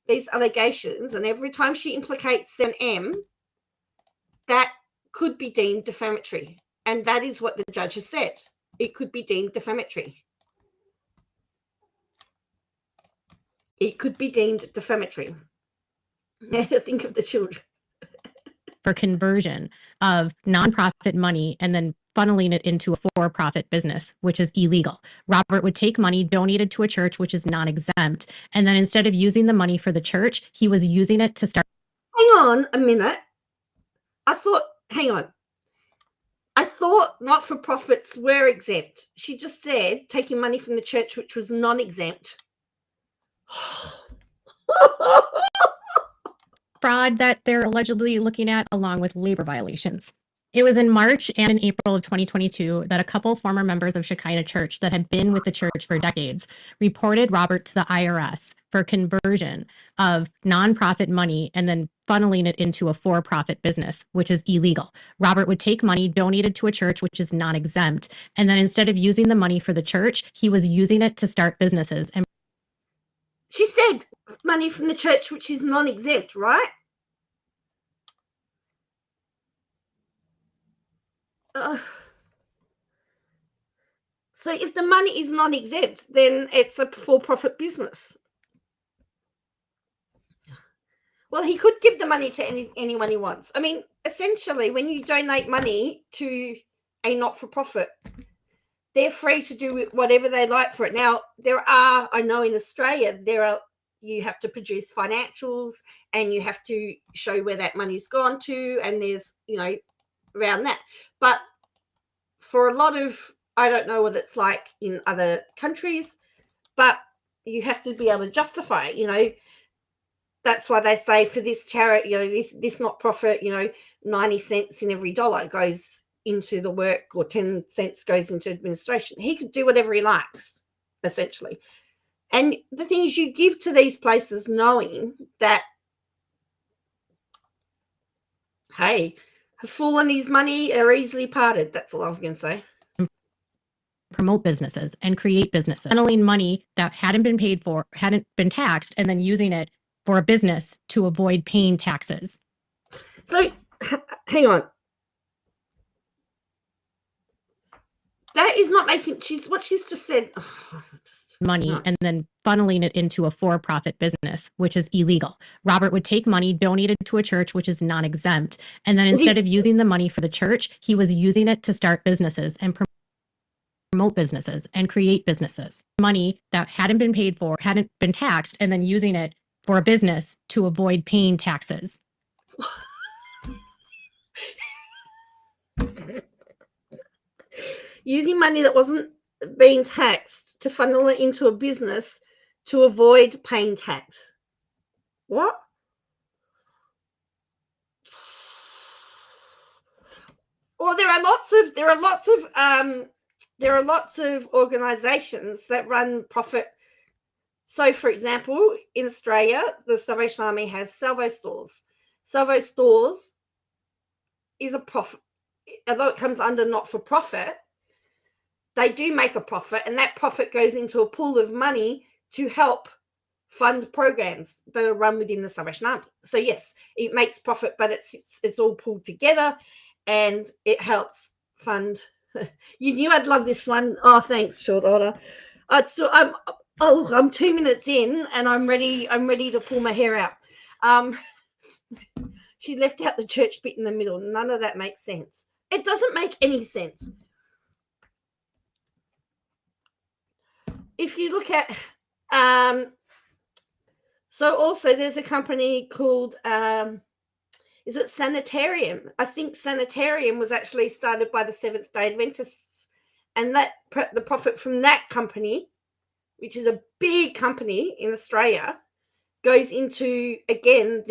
these allegations and every time she implicates 7M, that could be deemed defamatory. And that is what the judge has said. It could be deemed defamatory. It could be deemed defamatory. Think of the children. For conversion of nonprofit money and then funneling it into a for-profit business, which is illegal. Robert would take money donated to a church, which is non-exempt, and then instead of using the money for the church, he was using it to start. Hang on a minute. Hang on. I thought not-for-profits were exempt. She just said taking money from the church, which was non-exempt. Fraud that they're allegedly looking at, along with labor violations. It was in March and in April of 2022 that a couple former members of Shekinah Church that had been with the church for decades reported Robert to the IRS for conversion of nonprofit money and then funneling it into a for-profit business, which is illegal. Robert would take money donated to a church, which is non-exempt, and then instead of using the money for the church, he was using it to start businesses. And she said money from the church, which is non-exempt, right? So if the money is non-exempt, then it's a for-profit business. Well, he could give the money to anyone he wants. I mean, essentially, when you donate money to a not-for-profit, they're free to do whatever they like for it. Now, I know in Australia, you have to produce financials and you have to show where that money's gone to, and there's, around that. But for a lot of, I don't know what it's like in other countries, but you have to be able to justify it, That's why they say for this charity, this not-profit, 90 cents in every dollar goes into the work, or 10 cents goes into administration. He could do whatever he likes, essentially. And the thing is, you give to these places knowing that, hey, a fool and his money are easily parted. That's all I was going to say. promote businesses and create businesses, funneling money that hadn't been paid for, hadn't been taxed, and then using it for a business to avoid paying taxes. So, hang on. That is not making, what she's just said. Money and then funneling it into a for-profit business, which is illegal. Robert would take money donated to a church, which is non-exempt, and then instead of using the money for the church, he was using it to start businesses and promote businesses and create businesses. Money that hadn't been paid for, hadn't been taxed, and then using it for a business to avoid paying taxes. Using money that wasn't being taxed to funnel it into a business to avoid paying tax. What? Well, there are lots of organizations that run profit. So, for example, in Australia, the Salvation Army has Salvo Stores. Salvo Stores is a profit, although it comes under not-for-profit. They do make a profit, and that profit goes into a pool of money to help fund programs that are run within the Salvation Army. So yes, it makes profit, but it's all pulled together, and it helps fund. You knew I'd love this one. Oh, thanks, short order. I'm 2 minutes in, and I'm ready to pull my hair out. She left out the church bit in the middle. None of that makes sense. It doesn't make any sense. If you look at, so also there's a company called, is it Sanitarium? I think Sanitarium was actually started by the Seventh-day Adventists, and that the profit from that company, which is a big company in Australia, goes into, again,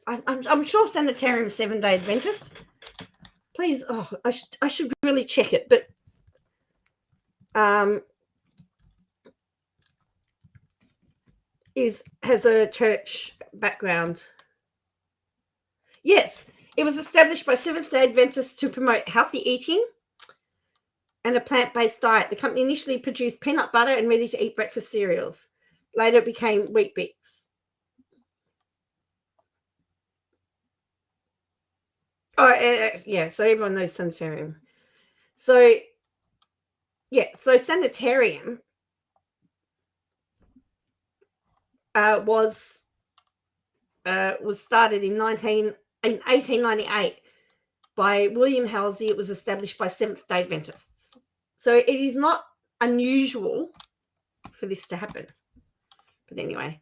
I'm sure Sanitarium is Seventh-day Adventist. Please, I should really check it, but has a church background. Yes, it was established by Seventh-day Adventists to promote healthy eating and a plant-based diet. The company initially produced peanut butter and ready-to-eat breakfast cereals. Later it became Wheat Bix. Yeah, so everyone knows Sanitarium. So, yeah, so Sanitarium was started in 1898 by William Halsey. It was established by Seventh-day Adventists. So it is not unusual for this to happen. But anyway.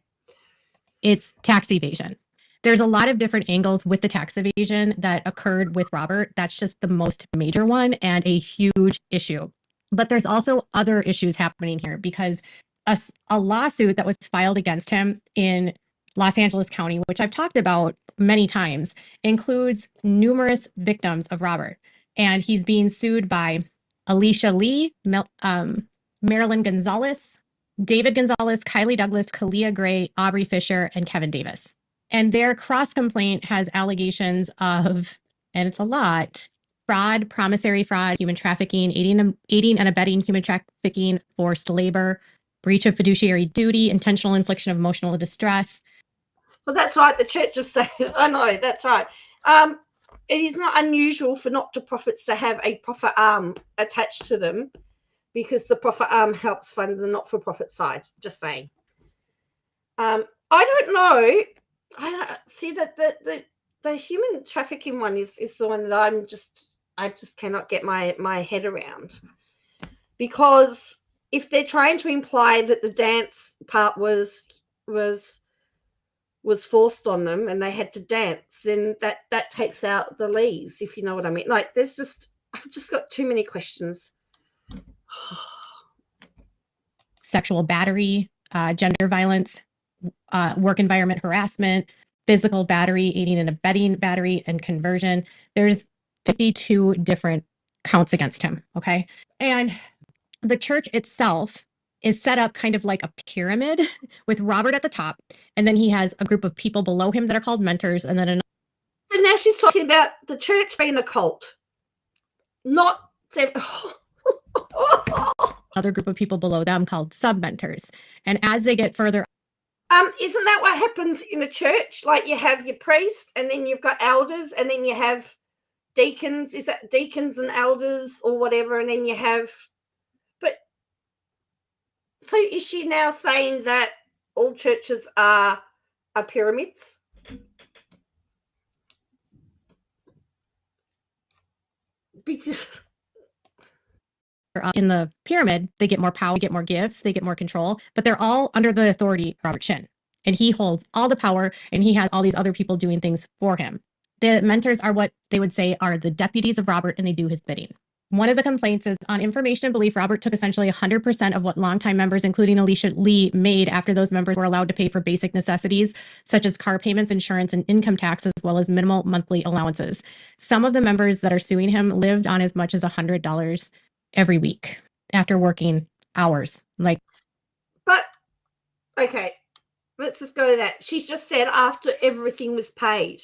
It's tax evasion. There's a lot of different angles with the tax evasion that occurred with Robert. That's just the most major one and a huge issue. But there's also other issues happening here because a lawsuit that was filed against him in Los Angeles County, which I've talked about many times, includes numerous victims of Robert. And he's being sued by Alicia Lee, Marilyn Gonzalez, David Gonzalez, Kylie Douglas, Kalia Gray, Aubrey Fisher, and Kevin Davis. And their cross-complaint has allegations of, and it's a lot, fraud, promissory fraud, human trafficking, aiding and abetting human trafficking, forced labor, breach of fiduciary duty, intentional infliction of emotional distress. Well, that's right. The Church of Satan. I know, that's right. It is not unusual for not-for-profits to have a profit arm attached to them because the profit arm helps fund the not-for-profit side. Just saying. I don't know. I don't see that the human trafficking one is the one that I just cannot get my head around, because if they're trying to imply that the dance part was forced on them and they had to dance, then that takes out the lees, if you know what I mean. Like, I've just got too many questions. Sexual battery, gender violence, work environment harassment, physical battery, aiding and abetting battery, and conversion. There's 52 different counts against him, okay? And the church itself is set up kind of like a pyramid with Robert at the top, and then he has a group of people below him that are called mentors, and then So now she's talking about the church being a cult. Not Another group of people below them called sub-mentors. And as they get further, isn't that what happens in a church? Like you have your priest, and then you've got elders, and then you have deacons. Is that deacons and elders or whatever? And then you have, but so is she now saying that all churches are pyramids? Because in the pyramid, they get more power, they get more gifts, they get more control, but they're all under the authority of Robert Shinn. And he holds all the power, and he has all these other people doing things for him. The mentors are what they would say are the deputies of Robert, and they do his bidding. One of the complaints is on information and belief, Robert took essentially 100% of what longtime members, including Alicia Lee, made after those members were allowed to pay for basic necessities, such as car payments, insurance, and income tax, as well as minimal monthly allowances. Some of the members that are suing him lived on as much as $100 every week after working hours. But okay, let's just go to that. She's just said after everything was paid.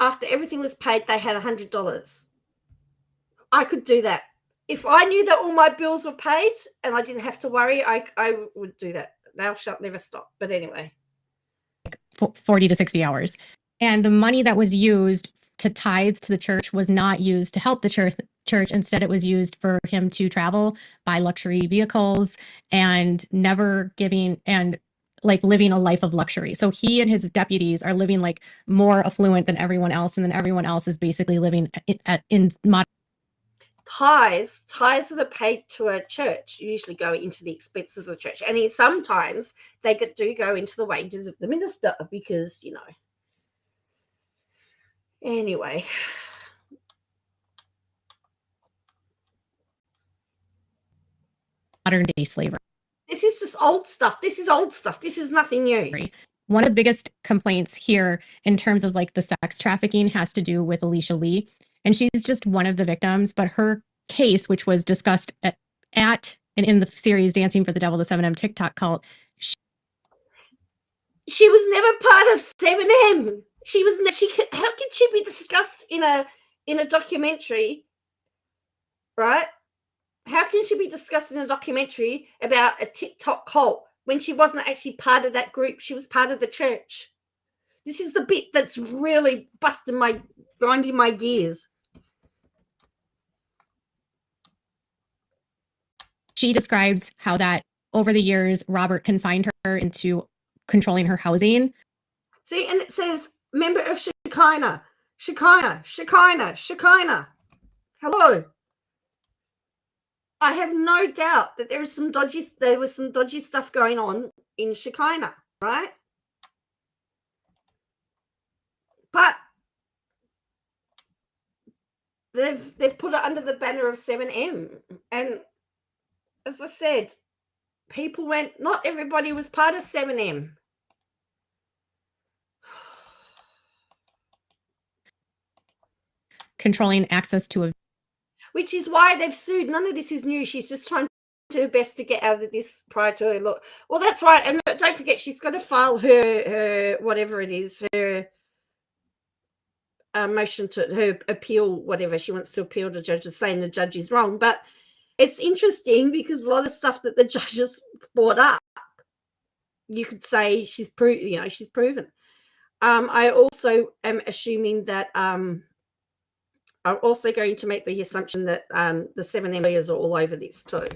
After everything was paid, they had $100. I could do that. If I knew that all my bills were paid and I didn't have to worry, I would do that. Thou shalt never stop. But anyway. 40 to 60 hours. And the money that was used to tithe to the church was not used to help the church. Instead, it was used for him to travel, buy luxury vehicles, and never giving and living a life of luxury. So he and his deputies are living more affluent than everyone else, and then everyone else is basically living in modern Tithes that are paid to a church usually go into the expenses of the church, and sometimes they do go into the wages of the minister because Anyway. modern day slavery. This is just old stuff. This is old stuff. This is nothing new. One of the biggest complaints here in terms of the sex trafficking has to do with Alicia Lee. And she's just one of the victims, but her case, which was discussed at and in the series Dancing for the Devil, the 7M TikTok cult. She was never part of 7M. How could she be discussed in a documentary, right? How can she be discussed in a documentary about a TikTok cult when she wasn't actually part of that group? She was part of the church. This is the bit that's really grinding my gears. She describes how that over the years, Robert confined her into controlling her housing. See, and it says member of Shekinah. Shekinah, Shekinah, Shekinah. Hello. I have no doubt that there was some dodgy stuff going on in Shekinah, right? But they've put it under the banner of 7M. And as I said, not everybody was part of 7M. Controlling access to a, which is why they've sued. None of this is new. She's just trying to do her best to get out of this prior to her look. Well, that's right. And don't forget, she's got to file her whatever it is, her motion to her appeal, whatever she wants to appeal to judges, saying the judge is wrong. But it's interesting because a lot of stuff that the judges brought up, you could say she's proven. I also am assuming that I'm also going to make the assumption that the 7M lawyers are all over this too.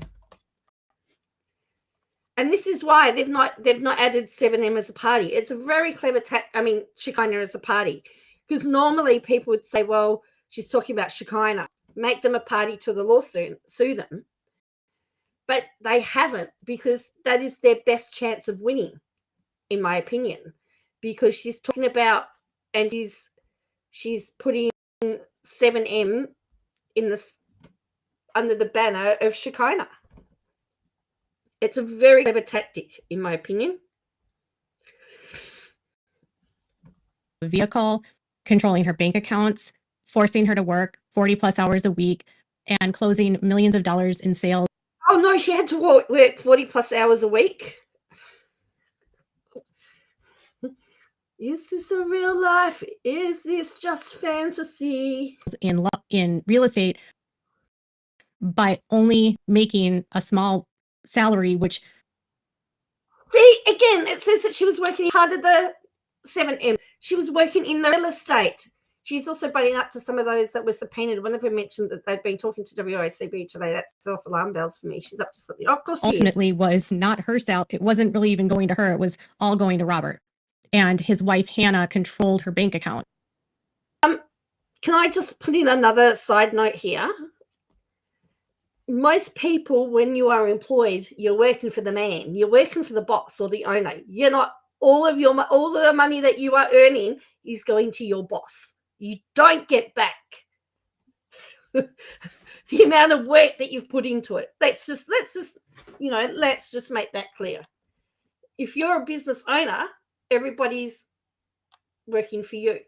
And this is why they've not added 7M as a party. It's a very clever Shekinah as a party. Because normally people would say, well, she's talking about Shekinah. Make them a party to the lawsuit, sue them. But they haven't, because that is their best chance of winning, in my opinion. Because she's talking about, and she's putting 7M under the banner of Shekinah. It's a very clever tactic, in my opinion. Vehicle, controlling her bank accounts, forcing her to work 40 plus hours a week, and closing millions of dollars in sales. Oh no, she had to work 40 plus hours a week. Is this a real life? Is this just fantasy? In real estate, but only making a small salary, which. See, again, it says that she was working part of the 7M. She was working in the real estate. She's also butting up to some of those that were subpoenaed. One of them mentioned that they've been talking to WOCB today. That's self-alarm bells for me. She's up to something. Oh, of course she ultimately is. Was not her salary. It wasn't really even going to her. It was all going to Robert. And his wife, Hannah, controlled her bank account. Can I just put in another side note here? Most people, when you are employed, you're working for the man. You're working for the boss or the owner. You're not, all of the money that you are earning is going to your boss. You don't get back the amount of work that you've put into it. Let's just make that clear. If you're a business owner, everybody's working for you.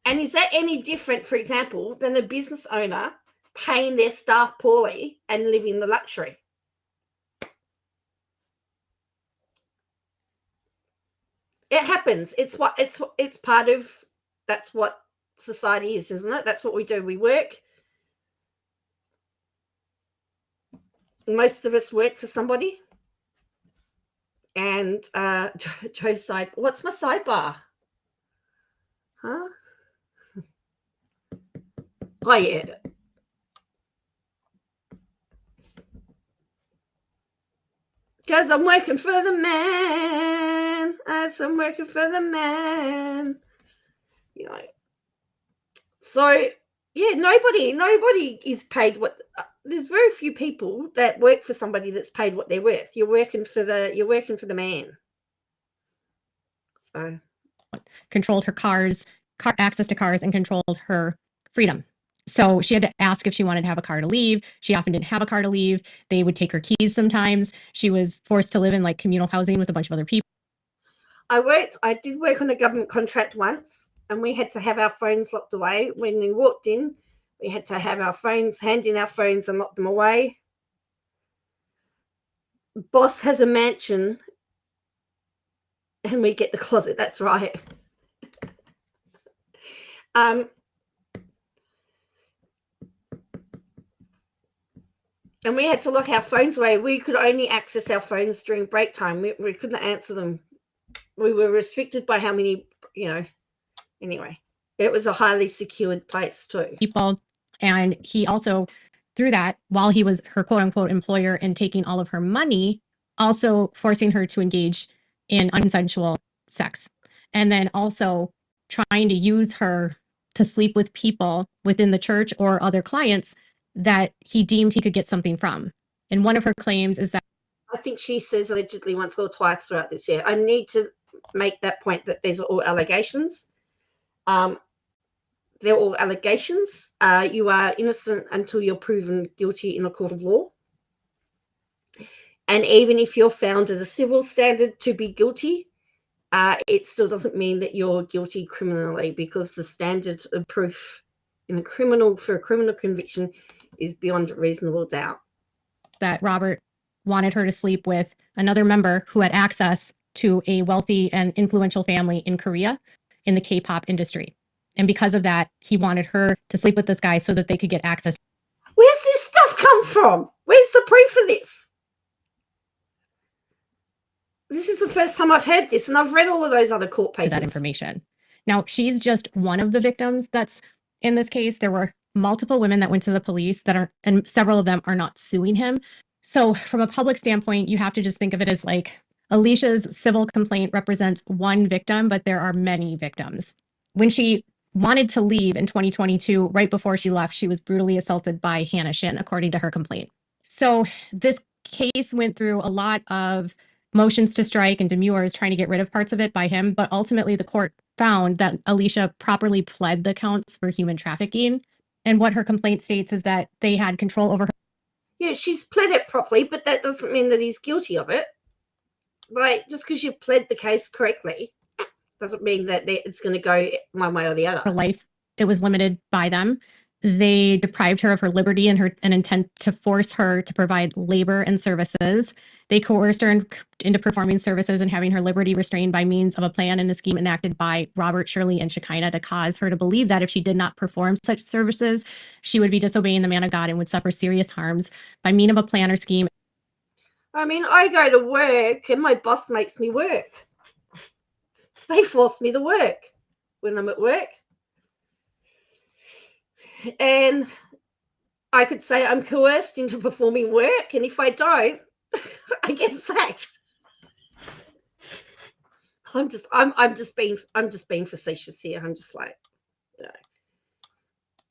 And is that any different, for example, than a business owner paying their staff poorly and living the luxury? It happens. It's part of, that's what society is, isn't it? That's what we do. We work. Most of us work for somebody. And Joe's side, what's my sidebar? Huh? Oh, yeah. Because I'm working for the man. As I'm working for the man. You know. So, yeah, nobody is paid what. There's very few people that work for somebody that's paid what they're worth. You're working for the man. So, controlled her access to cars, and controlled her freedom. So she had to ask if she wanted to have a car to leave. She often didn't have a car to leave. They would take her keys sometimes. She was forced to live in like communal housing with a bunch of other people. I did work on a government contract once, and we had to have our phones locked away. When we walked in, we had to have hand in our phones and lock them away. Boss has a mansion, and we get the closet. That's right. And we had to lock our phones away. We could only access our phones during break time. We couldn't answer them. We were restricted by how many, anyway. It was a highly secured place too. People. And he also, through that, while he was her quote unquote employer and taking all of her money, also forcing her to engage in unconsensual sex. And then also trying to use her to sleep with people within the church or other clients that he deemed he could get something from. And one of her claims is that I think she says allegedly once or twice throughout this year. I need to make that point that these are all allegations. They're all allegations. You are innocent until you're proven guilty in a court of law. And even if you're found at a civil standard to be guilty, it still doesn't mean that you're guilty criminally, because the standard of proof for a criminal conviction is beyond reasonable doubt. That Robert wanted her to sleep with another member who had access to a wealthy and influential family in Korea in the K-pop industry. And because of that, he wanted her to sleep with this guy so that they could get access. Where's this stuff come from? Where's the proof of this? This is the first time I've heard this, and I've read all of those other court papers. To that information. Now, she's just one of the victims that's in this case. There were multiple women that went to the police and several of them are not suing him. So from a public standpoint, you have to just think of it as like Alicia's civil complaint represents one victim, but there are many victims. When she wanted to leave in 2022, right before she left, she was brutally assaulted by Hannah Shinn, according to her complaint. So this case went through a lot of motions to strike and demurs trying to get rid of parts of it by him. But ultimately, the court found that Alicia properly pled the counts for human trafficking. And what her complaint states is that they had control over her. Yeah, she's pled it properly, but that doesn't mean that he's guilty of it. Like, just because you've pled the case correctly doesn't mean that it's going to go one way or the other. Her life, it was limited by them. They deprived her of her liberty and an intent to force her to provide labor and services. They coerced her into performing services and having her liberty restrained by means of a plan and a scheme enacted by Robert, Shirley, and Shekinah to cause her to believe that if she did not perform such services, she would be disobeying the man of God and would suffer serious harms by means of a plan or scheme. I mean, I go to work and my boss makes me work. They force me to work when I'm at work. And I could say I'm coerced into performing work, and if I don't, I get sacked. I'm just being facetious here. I'm just like,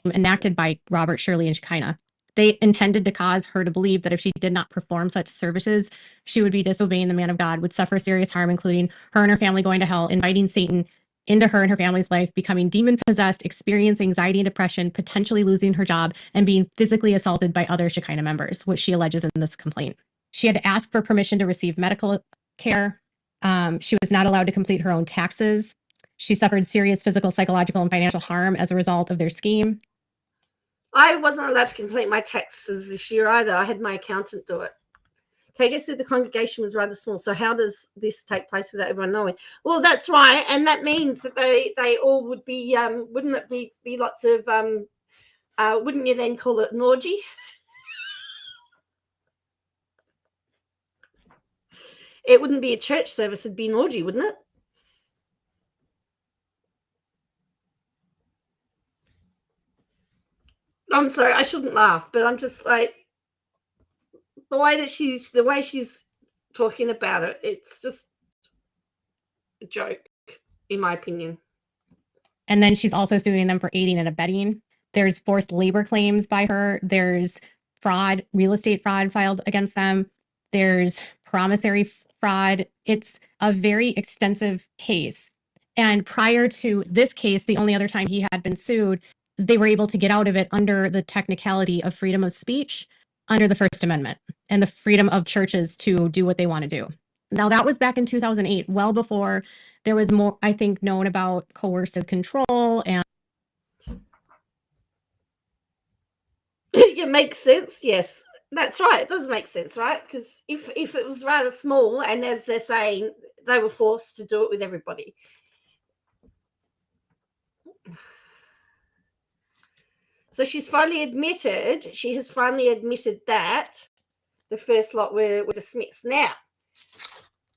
enacted by Robert, Shirley, and Shekinah. They intended to cause her to believe that if she did not perform such services, she would be disobeying the man of God, would suffer serious harm, including her and her family going to hell, inviting Satan into her and her family's life, becoming demon-possessed, experiencing anxiety and depression, potentially losing her job, and being physically assaulted by other Shekinah members, which she alleges in this complaint. She had to ask for permission to receive medical care. She was not allowed to complete her own taxes. She suffered serious physical, psychological, and financial harm as a result of their scheme. I wasn't allowed to complete my taxes this year either. I had my accountant do it. KJ said the congregation was rather small. So how does this take place without everyone knowing? Well, that's right. And that means that they all would be, wouldn't it be lots of, wouldn't you then call it an orgy? It wouldn't be a church service. It'd be an orgy, wouldn't it? I'm sorry, I shouldn't laugh, but I'm just like, the way she's talking about it, it's just a joke, in my opinion. And then she's also suing them for aiding and abetting. There's forced labor claims by her. There's fraud, real estate fraud filed against them. There's promissory fraud. It's a very extensive case. And prior to this case, the only other time he had been sued, they were able to get out of it under the technicality of freedom of speech under the First Amendment and the freedom of churches to do what they want to do. Now, that was back in 2008, well before there was more, I think, known about coercive control. And It makes sense. Yes, that's right. It does make sense, right? Because if it was rather small, and as they're saying, they were forced to do it with everybody. So she has finally admitted that the first lot were dismissed. Now,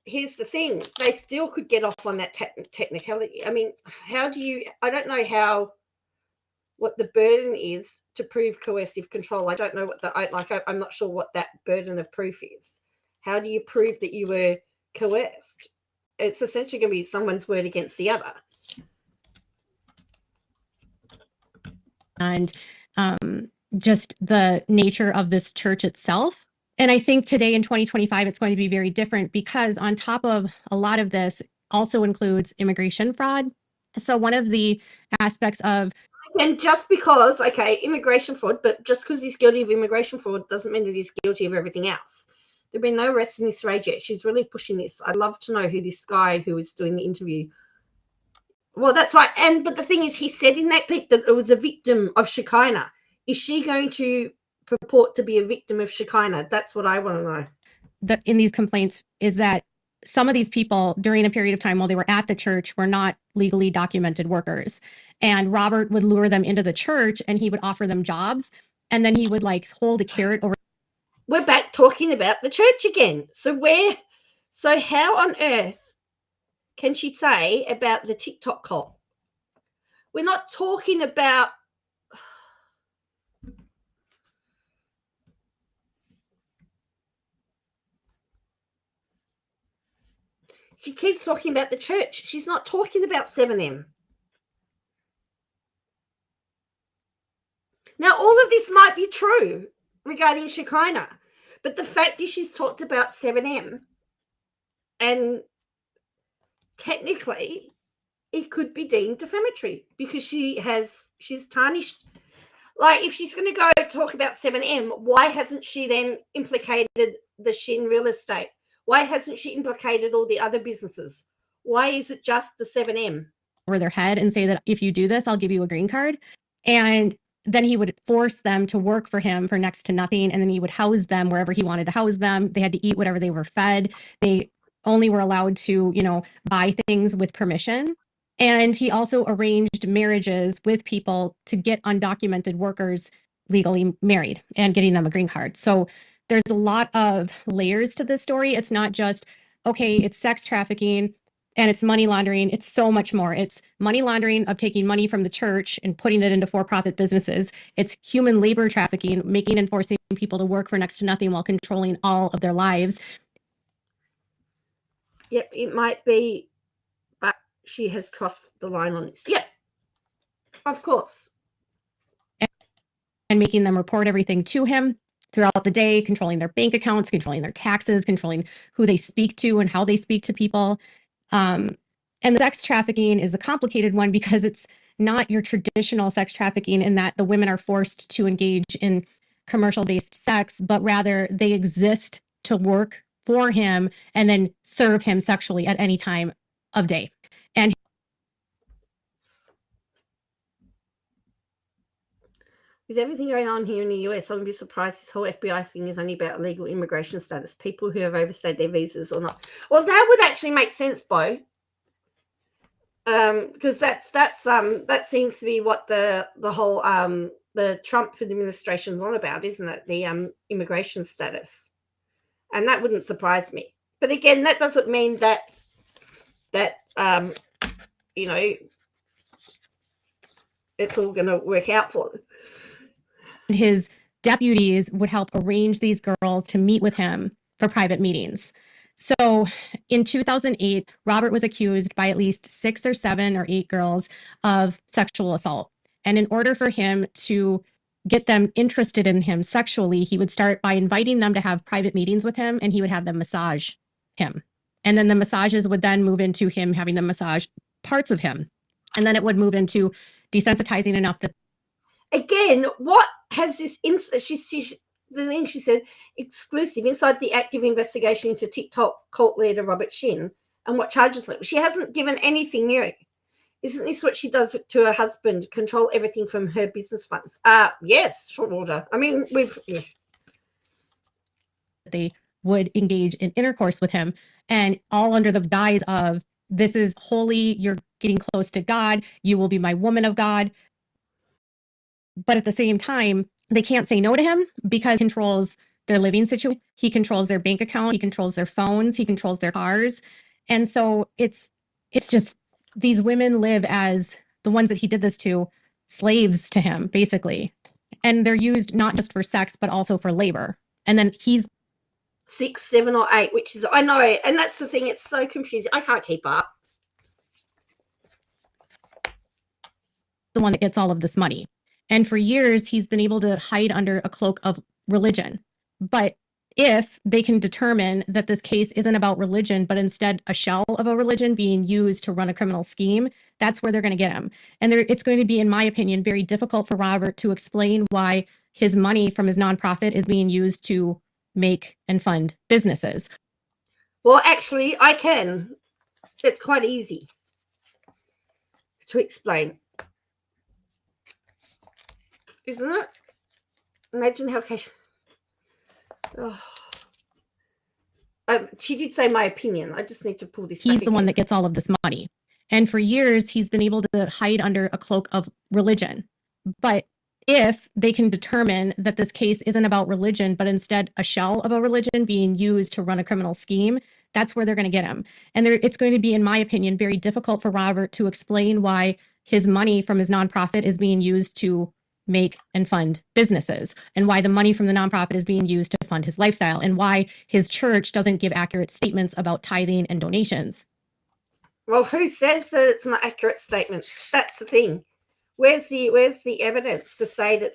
here's the thing. They still could get off on that technicality. I mean, I don't know what the burden is to prove coercive control. I don't know I'm not sure what that burden of proof is. How do you prove that you were coerced? It's essentially going to be someone's word against the other. And just the nature of this church itself. And I think today in 2025, it's going to be very different because on top of a lot of this also includes immigration fraud. So one of the aspects of... And just because, immigration fraud, but just because he's guilty of immigration fraud doesn't mean that he's guilty of everything else. There have been no arrests in this raid yet. She's really pushing this. I'd love to know who this guy who is doing the interview. Well, that's right. But the thing is, he said in that clip that it was a victim of Shekinah. Is she going to purport to be a victim of Shekinah? That's what I want to know. In these complaints is that some of these people during a period of time while they were at the church were not legally documented workers. And Robert would lure them into the church and he would offer them jobs. And then he would hold a carrot over. We're back talking about the church again. So how on earth can she say about the TikTok cult? We're not talking about... She keeps talking about the church. She's not talking about 7M. Now, all of this might be true regarding Shekinah, but the fact is she's talked about 7M, and technically it could be deemed defamatory because she's tarnished. Like, if she's going to go talk about 7M, why hasn't she then implicated the Shinn real estate? Why hasn't she implicated all the other businesses? Why is it just the 7M? Over their head and say that if you do this, I'll give you a green card. And then he would force them to work for him for next to nothing. And then he would house them wherever he wanted to house them. They had to eat whatever they were fed. They only were allowed to, buy things with permission. And he also arranged marriages with people to get undocumented workers legally married and getting them a green card. So there's a lot of layers to this story. It's not just, okay, it's sex trafficking and it's money laundering. It's so much more. It's money laundering of taking money from the church and putting it into for-profit businesses. It's human labor trafficking, making and forcing people to work for next to nothing while controlling all of their lives. Yep, it might be, but she has crossed the line on this. Yep, of course. And making them report everything to him throughout the day, controlling their bank accounts, controlling their taxes, controlling who they speak to and how they speak to people. And the sex trafficking is a complicated one because it's not your traditional sex trafficking in that the women are forced to engage in commercial-based sex, but rather they exist to work for him and then serve him sexually at any time of day. And with everything going on here in the US, I wouldn't be surprised this whole FBI thing is only about illegal immigration status, people who have overstayed their visas or not. Well, that would actually make sense, Bo, because that seems to be what the whole the Trump administration's on about, isn't it? The immigration status, and that wouldn't surprise me. But again, that doesn't mean that it's all going to work out for them. His deputies would help arrange these girls to meet with him for private meetings. So in 2008, Robert was accused by at least 6 or 7 or 8 girls of sexual assault. And in order for him to get them interested in him sexually, he would start by inviting them to have private meetings with him, and he would have them massage him. And then the massages would then move into him having them massage parts of him. And then it would move into desensitizing enough that again, what has this? The thing she said, exclusive inside the active investigation into TikTok cult leader Robert Shinn and what charges. She hasn't given anything new. Isn't this what she does to her husband? Control everything from her business funds. Yes, short order. I mean, they would engage in intercourse with him, and all under the guise of, this is holy, you're getting close to God, you will be my woman of God. But at the same time, they can't say no to him because he controls their living situation. He controls their bank account. He controls their phones. He controls their cars. And so it's just, these women live as the ones that he did this to, slaves to him, basically. And they're used not just for sex, but also for labor. And then he's 6, 7, or 8, which is, I know. And that's the thing. It's so confusing. I can't keep up. the one that gets all of this money. And for years, he's been able to hide under a cloak of religion. But if they can determine that this case isn't about religion, but instead a shell of a religion being used to run a criminal scheme, that's where they're going to get him. And it's going to be, in my opinion, very difficult for Robert to explain why his money from his nonprofit is being used to make and fund businesses. Well, actually, I can. It's quite easy to explain. Isn't it? Imagine how cash. Oh. She did say my opinion. I just need to pull this. He's the one that gets all of this money. And for years, he's been able to hide under a cloak of religion. But if they can determine that this case isn't about religion, but instead a shell of a religion being used to run a criminal scheme, that's where they're going to get him. And it's going to be, in my opinion, very difficult for Robert to explain why his money from his nonprofit is being used to make and fund businesses, and why the money from the nonprofit is being used to fund his lifestyle, and why his church doesn't give accurate statements about tithing and donations. Well, who says that it's not accurate statements? That's the thing. Where's the evidence to say that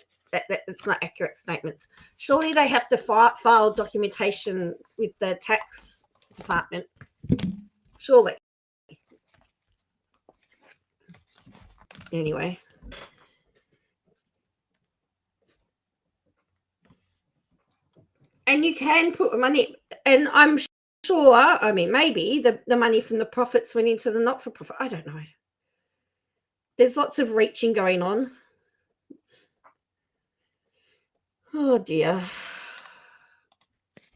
it's not accurate statements? Surely they have to file documentation with the tax department. Surely. Anyway. And you can put money, and I'm sure, I mean, maybe the money from the profits went into the not-for-profit. I don't know. There's lots of reaching going on. Oh dear.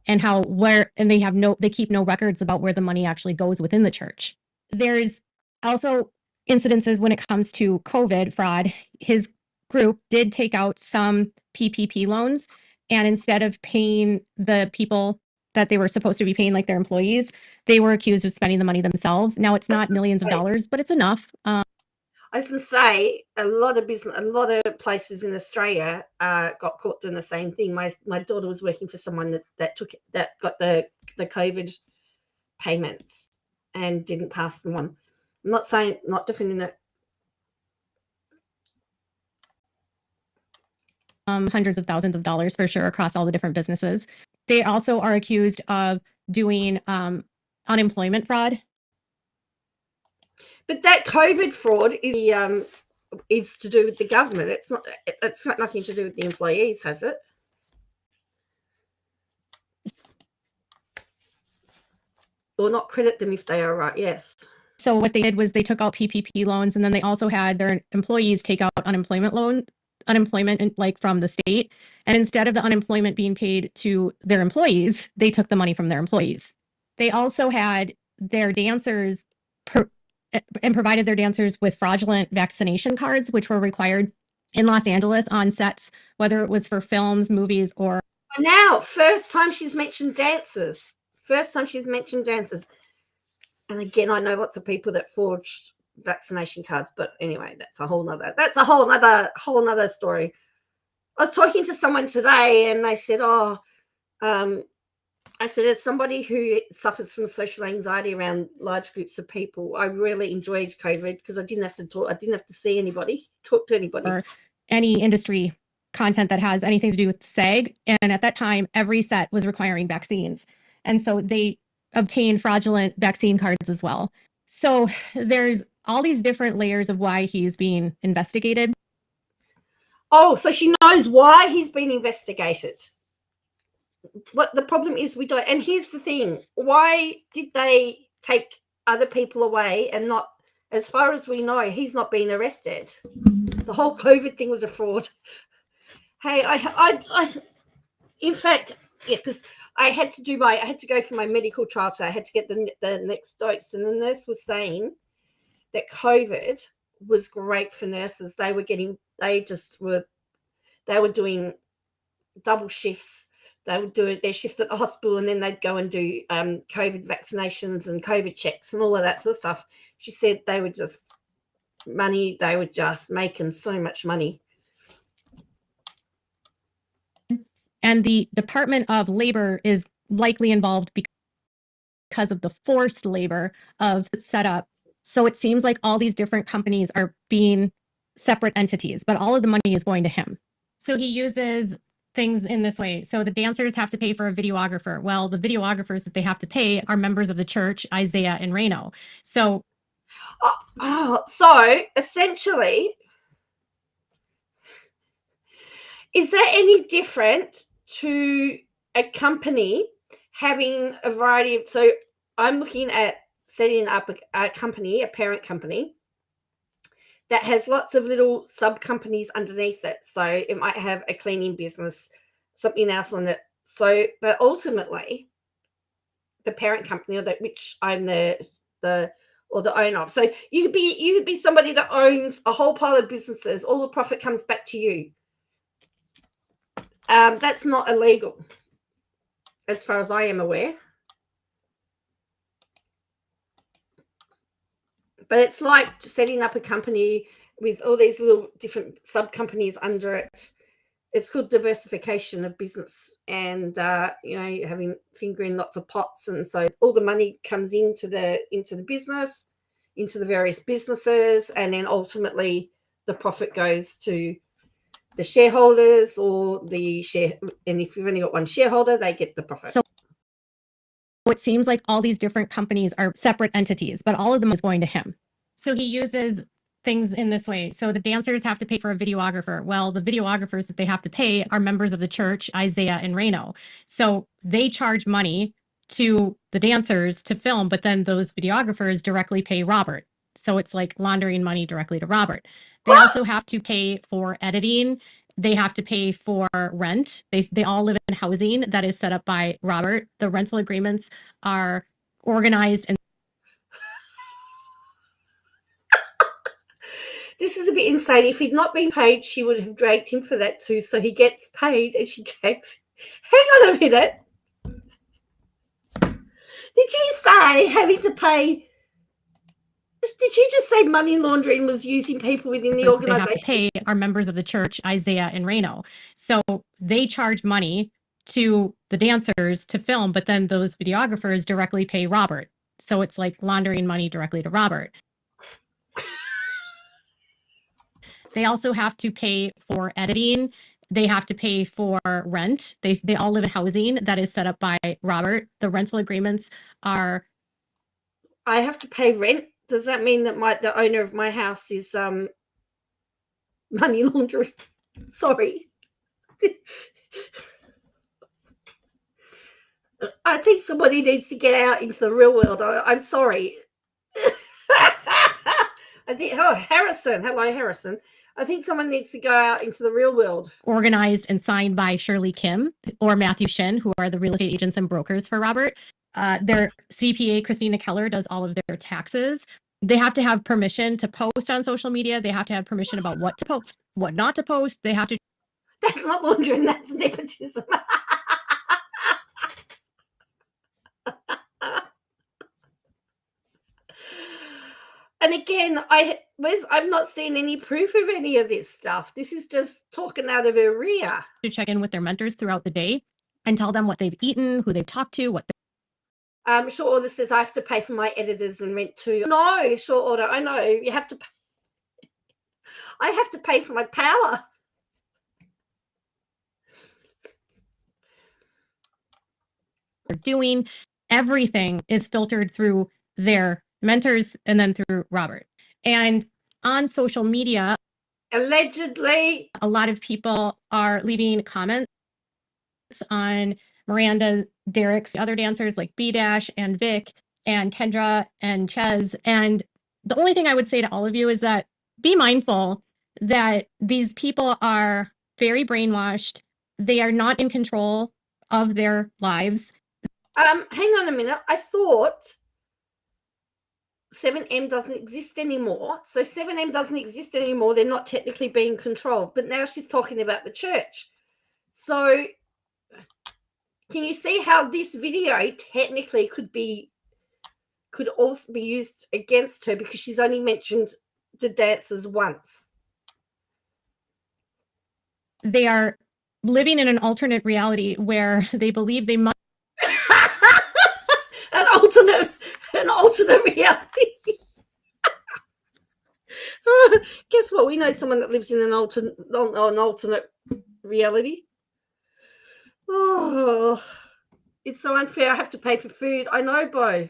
And they keep no records about where the money actually goes within the church. There's also incidences when it comes to COVID fraud. His group did take out some PPP loans, and instead of paying the people that they were supposed to be paying, like their employees, they were accused of spending the money themselves. Now it's not millions of dollars, but it's enough. I was going to say a lot of places in Australia got caught doing the same thing. My daughter was working for someone that got the COVID payments and didn't pass them on. I'm not defending it. Hundreds of thousands of dollars for sure across all the different businesses. They also are accused of doing unemployment fraud. But that COVID fraud is to do with the government. It's got nothing to do with the employees, has it? Or not credit them if they are right, yes. So what they did was they took out PPP loans, and then they also had their employees take out unemployment like from the state. And instead of the unemployment being paid to their employees, they took the money from their employees. They also had their dancers and provided their dancers with fraudulent vaccination cards, which were required in Los Angeles on sets, whether it was for films, movies, or. Now, first time she's mentioned dancers. And again, I know lots of people that forged vaccination cards, but anyway, that's a whole nother story. I was talking to someone today, and they said, I said, as somebody who suffers from social anxiety around large groups of people, I really enjoyed COVID because I didn't have to talk. I didn't have to see anybody, talk to anybody. Or any industry content that has anything to do with SAG. And at that time, every set was requiring vaccines. And so they obtained fraudulent vaccine cards as well. So there's all these different layers of why he's being investigated. Oh, so she knows why he's been investigated. What the problem is, we don't. And here's the thing: why did they take other people away and not? As far as we know, he's not been arrested. The whole COVID thing was a fraud. Hey, in fact, yeah, because I had to go for my medical charter. I had to get the next dose, and the nurse was saying that COVID was great for nurses. They were doing double shifts. They would do their shift at the hospital, and then they'd go and do COVID vaccinations and COVID checks and all of that sort of stuff. She said they were just making so much money. And the Department of Labor is likely involved because of the forced labor of setup. So it seems like all these different companies are being separate entities, but all of the money is going to him. So he uses things in this way. So the dancers have to pay for a videographer. Well, the videographers that they have to pay are members of the church, Isaiah and Reno. So essentially, is that any different to a company having a variety of? So I'm looking at setting up a company, a parent company, that has lots of little sub companies underneath it. So it might have a cleaning business, something else on it. So, but ultimately, the parent company, which I'm the owner of. So you could be somebody that owns a whole pile of businesses. All the profit comes back to you. That's not illegal, as far as I am aware. But it's like setting up a company with all these little different sub-companies under it. It's called diversification of business, and having finger in lots of pots, and so all the money comes into the business, into the various businesses, and then ultimately the profit goes to the shareholders or the share. And if you've only got one shareholder, they get the profit. So it seems like all these different companies are separate entities, but all of them is going to him. So he uses things in this way. So the dancers have to pay for a videographer. Well, the videographers that they have to pay are members of the church, Isaiah and Reno. So they charge money to the dancers to film, but then those videographers directly pay Robert. So it's like laundering money directly to Robert. They also have to pay for editing. They have to pay for rent. They all live in housing that is set up by Robert. The rental agreements are organized and This is a bit insane. If he'd not been paid, she would have dragged him for that too. So he gets paid and she drags. Hang on a minute. Did she say having to pay? Did she just say money laundering was using people within the they have organization? to pay are members of the church, Isaiah and Reno. So they charge money to the dancers to film, but then those videographers directly pay Robert. So it's like laundering money directly to Robert. They also have to pay for editing. They have to pay for rent. They all live in housing that is set up by Robert. The rental agreements are. I have to pay rent. Does that mean that the owner of my house is money laundering? Sorry. I think somebody needs to get out into the real world. I'm sorry. I think, Harrison. Hello, Harrison. I think someone needs to go out into the real world. Organized and signed by Shirley Kim or Matthew Shinn, who are the real estate agents and brokers for Robert. Their CPA, Christina Keller, does all of their taxes. They have to have permission to post on social media. They have to have permission about what to post, what not to post. They have to. That's not laundering. That's nepotism. And again, I've not seen any proof of any of this stuff. This is just talking out of her rear. To check in with their mentors throughout the day and tell them what they've eaten, who they've talked to, what. Short order says I have to pay for my editors and rent too. No, short order. I know you have to pay. I have to pay for my power. They're doing everything is filtered through their mentors and then through Robert. And on social media, allegedly, a lot of people are leaving comments on Miranda, Derek's other dancers like B Dash and Vic and Kendra and Ches. And the only thing I would say to all of you is that be mindful that these people are very brainwashed. They are not in control of their lives. Hang on a minute. I thought 7M doesn't exist anymore. So 7M doesn't exist anymore. They're not technically being controlled. But now she's talking about the church. So can you see how this video technically could also be used against her because she's only mentioned the dancers once? They are living in an alternate reality where they believe they must. an alternate reality. Guess what? We know someone that lives in an alternate reality. Oh, it's so unfair. I have to pay for food. I know, Bo.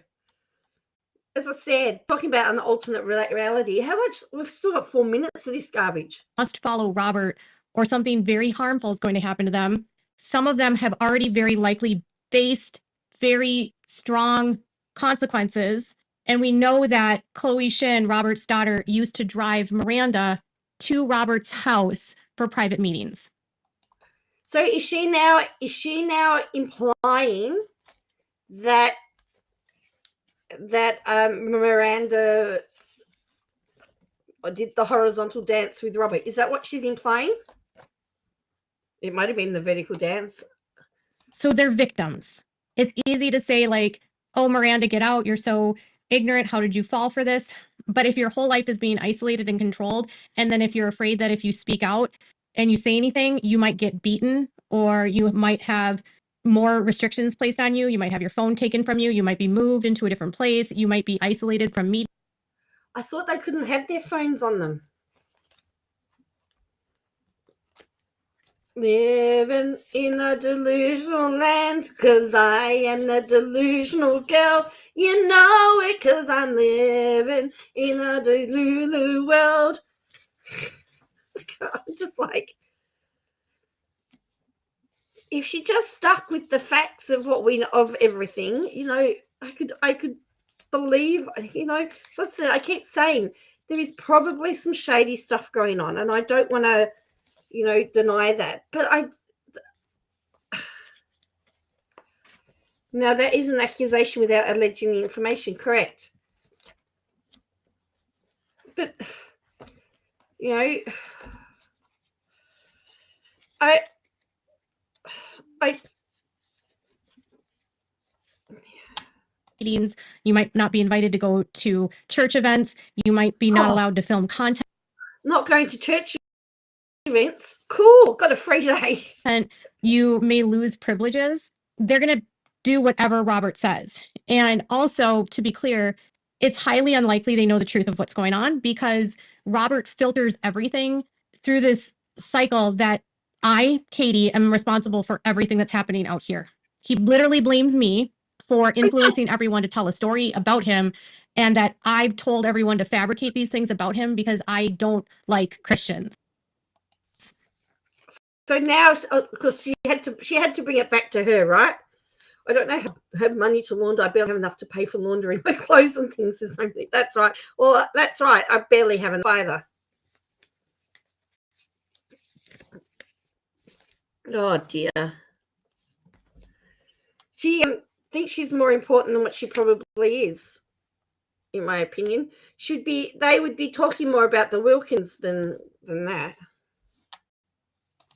As I said, talking about an alternate reality. How much? We've still got 4 minutes of this garbage. Must follow Robert or something very harmful is going to happen to them. Some of them have already very likely faced very strong consequences. And we know that Chloe Shinn, Robert's daughter, used to drive Miranda to Robert's house for private meetings. So is she now implying that Miranda did the horizontal dance with Robert? Is that what she's implying? It might have been the vertical dance. So they're victims. It's easy to say like, oh, Miranda, get out. You're so ignorant. How did you fall for this? But if your whole life is being isolated and controlled, and then if you're afraid that if you speak out and you say anything, you might get beaten or you might have more restrictions placed on you. You might have your phone taken from you. You might be moved into a different place. You might be isolated from media. I thought they couldn't have their phones on them. Living in a delusional land, 'cause I am the delusional girl. You know it, 'cause I'm living in a delulu world. I'm just like, if she just stuck with the facts of what we know of everything, you know, I could believe, you know. So I keep saying there is probably some shady stuff going on, and I don't want to deny that. But now that is an accusation without alleging the information, correct? But I meetings, you might not be invited to go to church events, you might be not allowed to film content. Not going to church events. Cool, got a free day. And you may lose privileges. They're going to do whatever Robert says. And also, to be clear, it's highly unlikely they know the truth of what's going on because Robert filters everything through this cycle that I, Katie, am responsible for everything that's happening out here. He literally blames me for influencing everyone to tell a story about him, and that I've told everyone to fabricate these things about him because I don't like Christians. So now, because she had to bring it back to her, right? I don't know, have money to launder. I barely have enough to pay for laundering my clothes and things. That's right. Well, that's right. I barely have enough either. Oh dear. She thinks she's more important than what she probably is, in my opinion. They would be talking more about the Wilkins than that.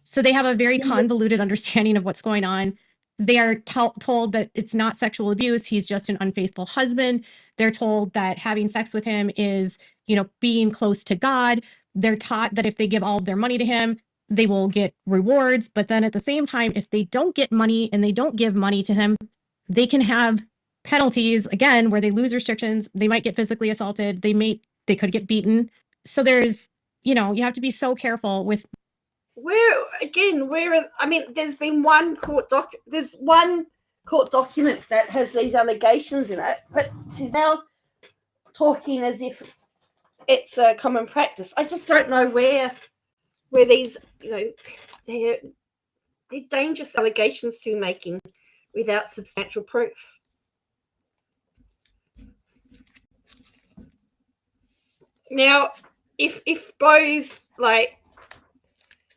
So they have a very convoluted understanding of what's going on. They are told that it's not sexual abuse. He's just an unfaithful husband. They're told that having sex with him is, being close to God. They're taught that if they give all of their money to him, they will get rewards. But then at the same time, if they don't get money and they don't give money to him, they can have penalties, again, where they lose restrictions. They might get physically assaulted. They could get beaten. So there's, you have to be so careful with there's been one court document that has these allegations in it, but she's now talking as if it's a common practice. I just don't know where these, they're dangerous allegations to be making without substantial proof. Now, if Bo's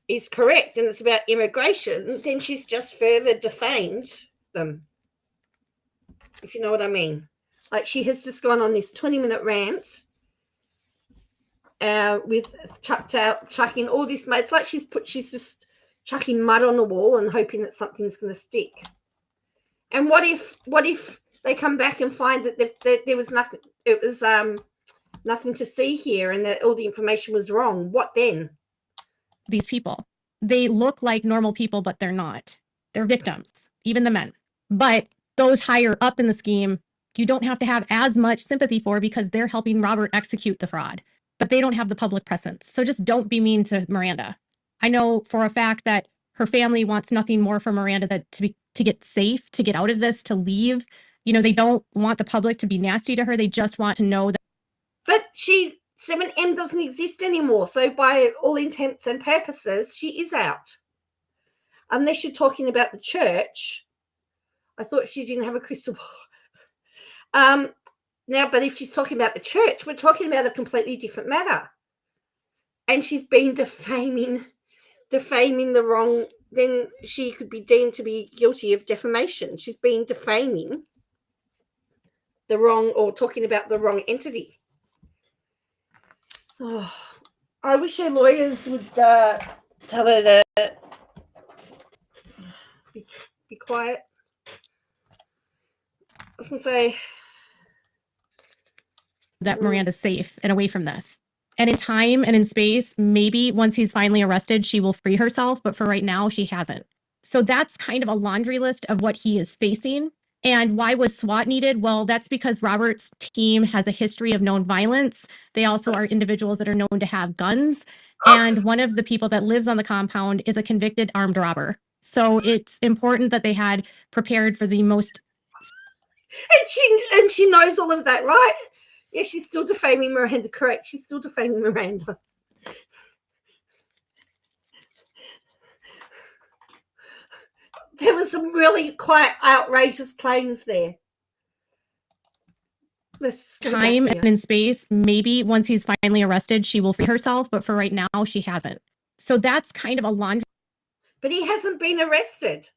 is correct and it's about immigration, then she's just further defamed them, if you know what I mean. She has just gone on this 20-minute rant with chucking all this mud. It's like she's just chucking mud on the wall and hoping that something's going to stick. And what if they come back and find that there was nothing, it was nothing to see here and that all the information was wrong? What then? These people, they look like normal people, but they're not. They're victims, even the men. But those higher up in the scheme, you don't have to have as much sympathy for because they're helping Robert execute the fraud, but they don't have the public presence. So just don't be mean to Miranda. I know for a fact that her family wants nothing more from Miranda than to get safe, to get out of this, to leave. They don't want the public to be nasty to her. They just want to know that. But 7M doesn't exist anymore. So by all intents and purposes, she is out. Unless you're talking about the church. I thought she didn't have a crystal ball. Now, but if she's talking about the church, we're talking about a completely different matter. And she's been defaming the wrong, then she could be deemed to be guilty of defamation. She's been defaming the wrong, or talking about the wrong entity. Oh, I wish her lawyers would tell her to be quiet. I was going to say that Miranda's safe and away from this. And in time and in space, maybe once he's finally arrested, she will free herself. But for right now, she hasn't. So that's kind of a laundry list of what he is facing. And why was SWAT needed? Well, that's because Robert's team has a history of known violence. They also are individuals that are known to have guns. And one of the people that lives on the compound is a convicted armed robber. So it's important that they had prepared for the most. And she knows all of that, right? Yeah, she's still defaming Miranda, correct. She's still defaming Miranda. There was some really quite outrageous claims there. Time and in space, maybe once he's finally arrested, she will free herself. But for right now, she hasn't. So that's kind of a laundry. But he hasn't been arrested.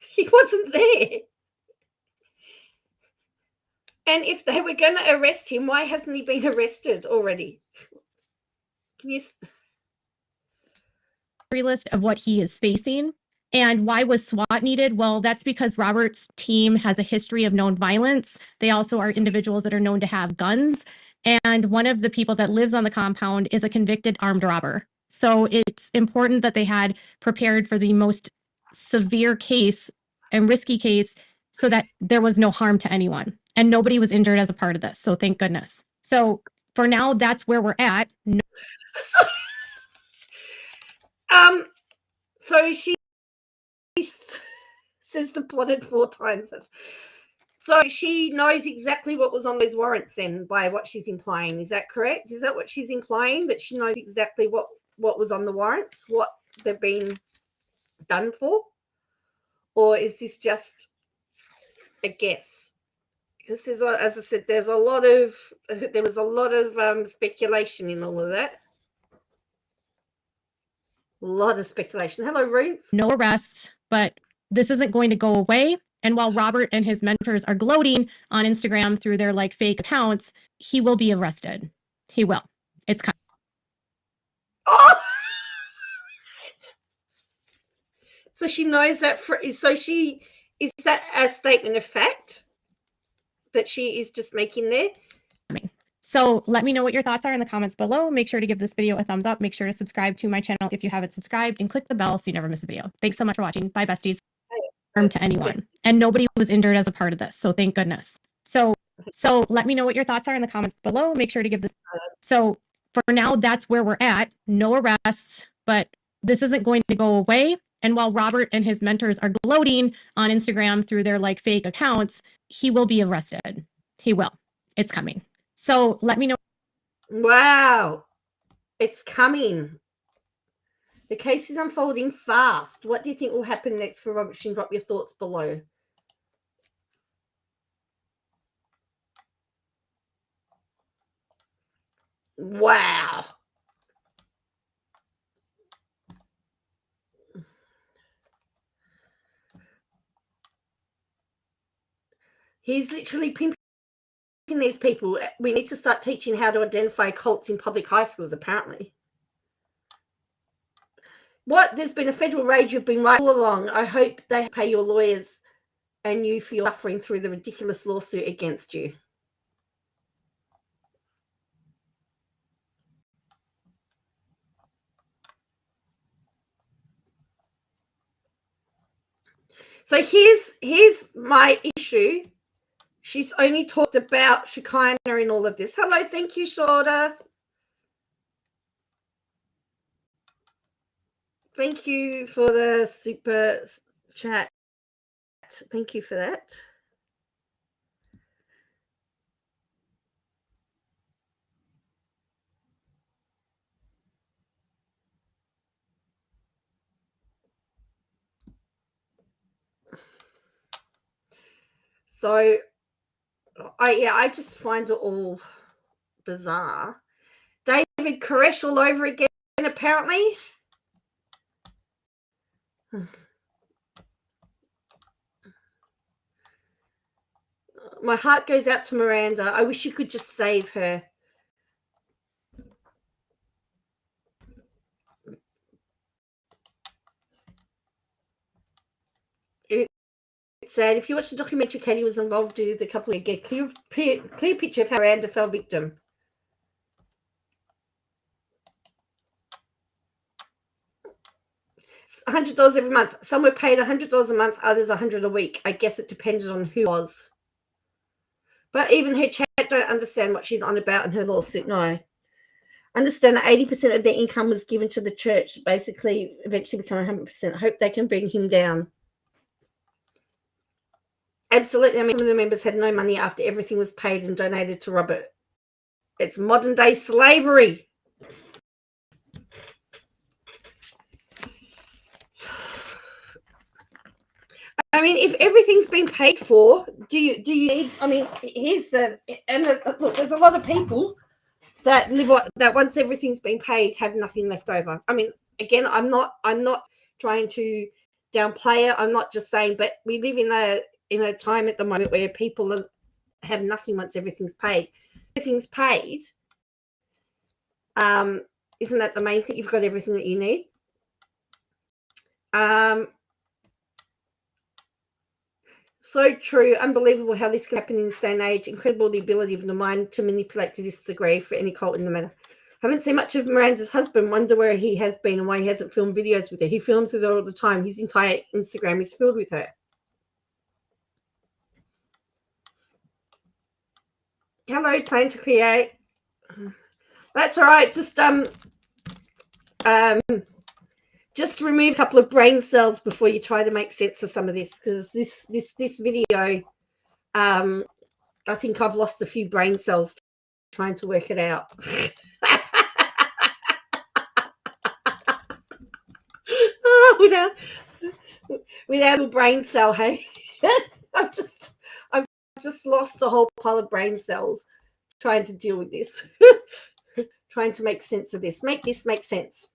He wasn't there. And if they were going to arrest him, why hasn't he been arrested already? Can you... list of what he is facing. And why was SWAT needed? Well, that's because Robert's team has a history of known violence. They also are individuals that are known to have guns. And one of the people that lives on the compound is a convicted armed robber. So it's important that they had prepared for the most severe case and risky case so that there was no harm to anyone. And nobody was injured as a part of this. So thank goodness. So for now, that's where we're at. No- So she says the plotted 4 times. So she knows exactly what was on those warrants then by what she's implying. Is that correct? Is that what she's implying? That she knows exactly what was on the warrants, what they've been done for? Or is this just a guess? Because there's, as I said, there was a lot of speculation in all of that. A lot of speculation. Hello, Ruth. No arrests, but this isn't going to go away. And while Robert and his mentors are gloating on Instagram through their like fake accounts, he will be arrested. He will. It's kind of... Oh! So she knows that. So she is that a statement of fact that she is just making there? So let me know what your thoughts are in the comments below. Make sure to give this video a thumbs up. Make sure to subscribe to my channel if you haven't subscribed, and click the bell so you never miss a video. Thanks so much for watching. Bye, besties. Harm to anyone. And nobody was injured as a part of this. So thank goodness. So let me know what your thoughts are in the comments below. Make sure to give this. So for now, that's where we're at. No arrests, but this isn't going to go away. And while Robert and his mentors are gloating on Instagram through their like fake accounts, he will be arrested. He will. It's coming. So let me know. Wow. It's coming. The case is unfolding fast. What do you think will happen next for Robert Shinn? Drop your thoughts below. Wow. He's literally pimping these people. We need to start teaching how to identify cults in public high schools, apparently. What? There's been a federal raid. You've been right all along. I hope they pay your lawyers and you for your suffering through the ridiculous lawsuit against you. So here's my issue. She's only talked about Shekinah in all of this. Hello, thank you, Shorter. Thank you for the super chat. Thank you for that. So, I just find it all bizarre. David Koresh all over again, apparently. My heart goes out to Miranda. I wish you could just save her. It's sad. If you watch the documentary, Katie was involved with a couple of get clear picture of how Miranda fell victim. $100 every month. Some were paid $100 a month, others $100 a week. I guess it depended on who was. But even her chat don't understand what she's on about in her lawsuit. No. Understand that 80% of their income was given to the church, basically eventually become 100%. Hope they can bring him down. Absolutely. I mean, some of the members had no money after everything was paid and donated to Robert. It's modern day slavery. I mean, if everything's been paid for, do you need? I mean, here's the look. There's a lot of people that live that once everything's been paid have nothing left over. I mean, again, I'm not trying to downplay it. I'm not just saying, but we live in a time at the moment where people have nothing once everything's paid. Everything's paid. Isn't that the main thing? You've got everything that you need. So true. Unbelievable how this can happen in this day and age. Incredible the ability of the mind to manipulate to this degree for any cult in the matter. Haven't seen much of Miranda's husband. Wonder where he has been and why he hasn't filmed videos with her. He films with her all the time. His entire Instagram is filled with her. Hello, plan to create. That's all right. Just remove a couple of brain cells before you try to make sense of some of this, because this video, I think I've lost a few brain cells trying to work it out. without a brain cell, hey. I've just lost a whole pile of brain cells trying to deal with this. Trying to make sense of this. Make this make sense.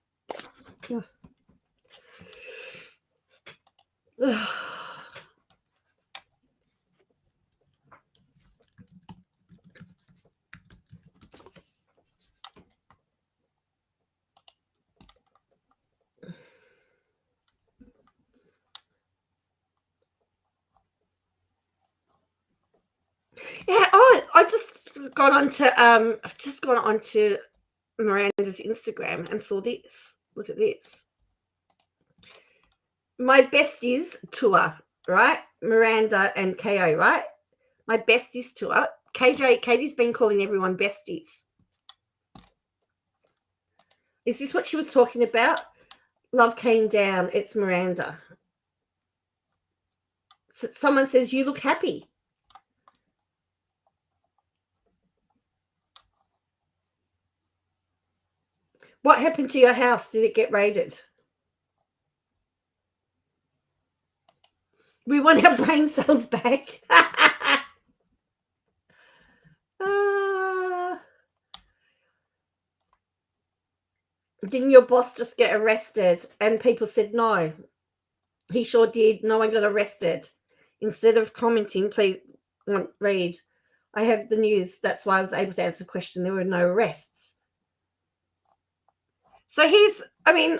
Yeah, I've just gone onto Miranda's Instagram and saw this. Look at this. My besties tour, right? Miranda and KO, right? My besties tour. Katie's been calling everyone besties. Is this what she was talking about? Love came down. It's Miranda. Someone says, you look happy. What happened to your house? Did it get raided? We want our brain cells back. Didn't your boss just get arrested? And people said, no, he sure did. No one got arrested. Instead of commenting, please read. I have the news. That's why I was able to answer the question. There were no arrests. So I mean,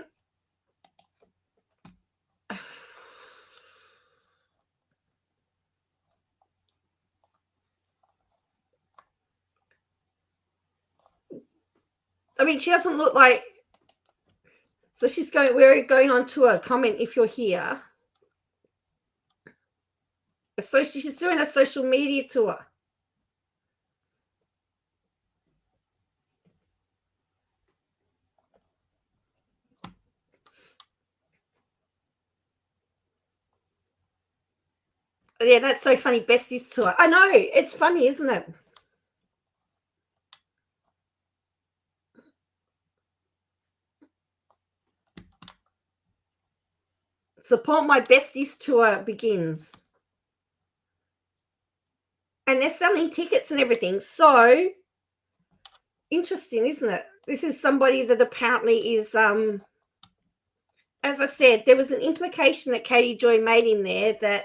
she doesn't look like, so we're going on tour. Comment if you're here. So she's doing a social media tour. Yeah, that's so funny. Besties tour. I know. It's funny, isn't it? Support my besties tour begins. And they're selling tickets and everything. So interesting, isn't it? This is somebody that apparently is, as I said, there was an implication that Katie Joy made in there that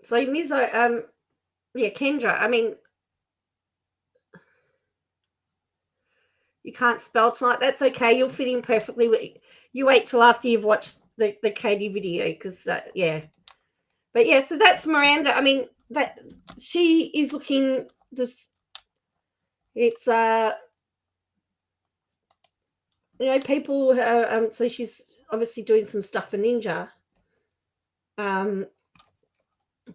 so Mizo, yeah, Kendra, I mean, you can't spell tonight. That's okay. You'll fit in perfectly. You wait till after you've watched the Katie video, because yeah. But yeah, so that's Miranda. I mean, that she is looking this. It's people. So she's obviously doing some stuff for Ninja.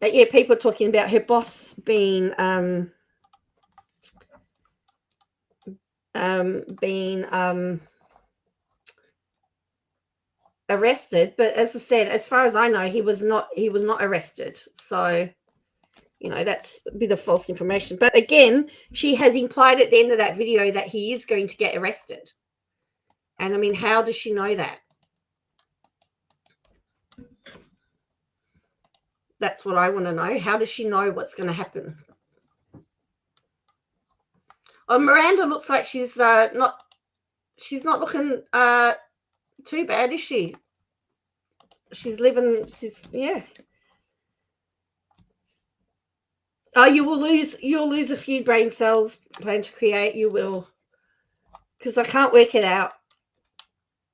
But yeah, people are talking about her boss being arrested. But as I said, as far as I know, he was not arrested. So, that's a bit of false information. But again, she has implied at the end of that video that he is going to get arrested. And I mean, how does she know that? That's what I want to know. How does she know what's going to happen? Oh, Miranda looks like she's not looking too bad, is she? She's living. Yeah. Oh, you'll lose a few brain cells. Plan to create. You will, because I can't work it out.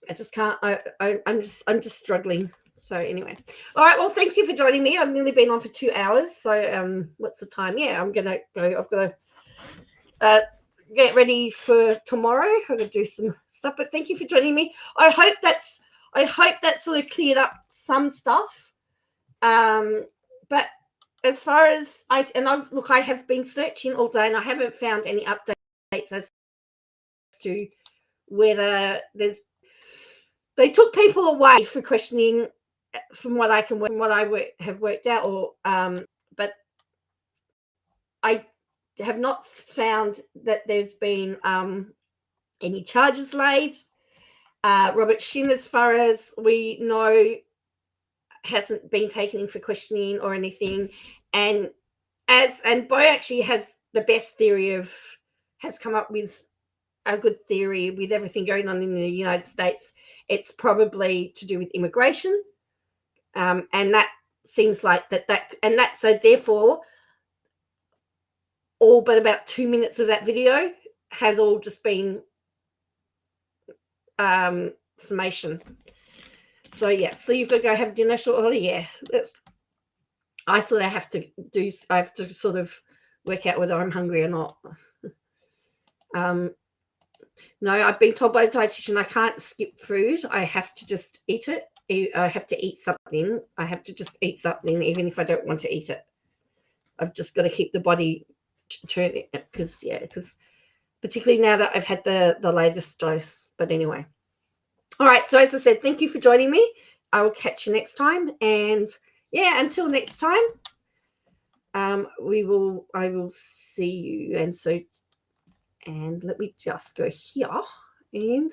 I just can't. I'm just struggling. So anyway, all right. Well, thank you for joining me. I've nearly been on for 2 hours. So what's the time? Yeah, I'm gonna go. I've got to get ready for tomorrow. I've got to do some stuff. But thank you for joining me. I hope that sort of cleared up some stuff. But as far as I have been searching all day and I haven't found any updates as to whether they took people away for questioning, from what I have worked out, or but I have not found that there's been any charges laid. Robert Shinn, as far as we know, hasn't been taken in for questioning or anything, and Bo actually has the best theory has come up with a good theory with everything going on in the United States. It's probably to do with immigration, and that seems like so therefore all but about 2 minutes of that video has all just been summation. So yeah, so you've got to go have dinner shortly. Yeah, I sort of have to sort of work out whether I'm hungry or not. No, I've been told by a dietitian I can't skip food. I have to just eat it. I have to eat something. I have to just eat something, even if I don't want to eat it. I've just got to keep the body turning, because particularly now that I've had the latest dose. But anyway, all right. So as I said, thank you for joining me. I will catch you next time, and yeah, until next time, I will see you. And let me just go here and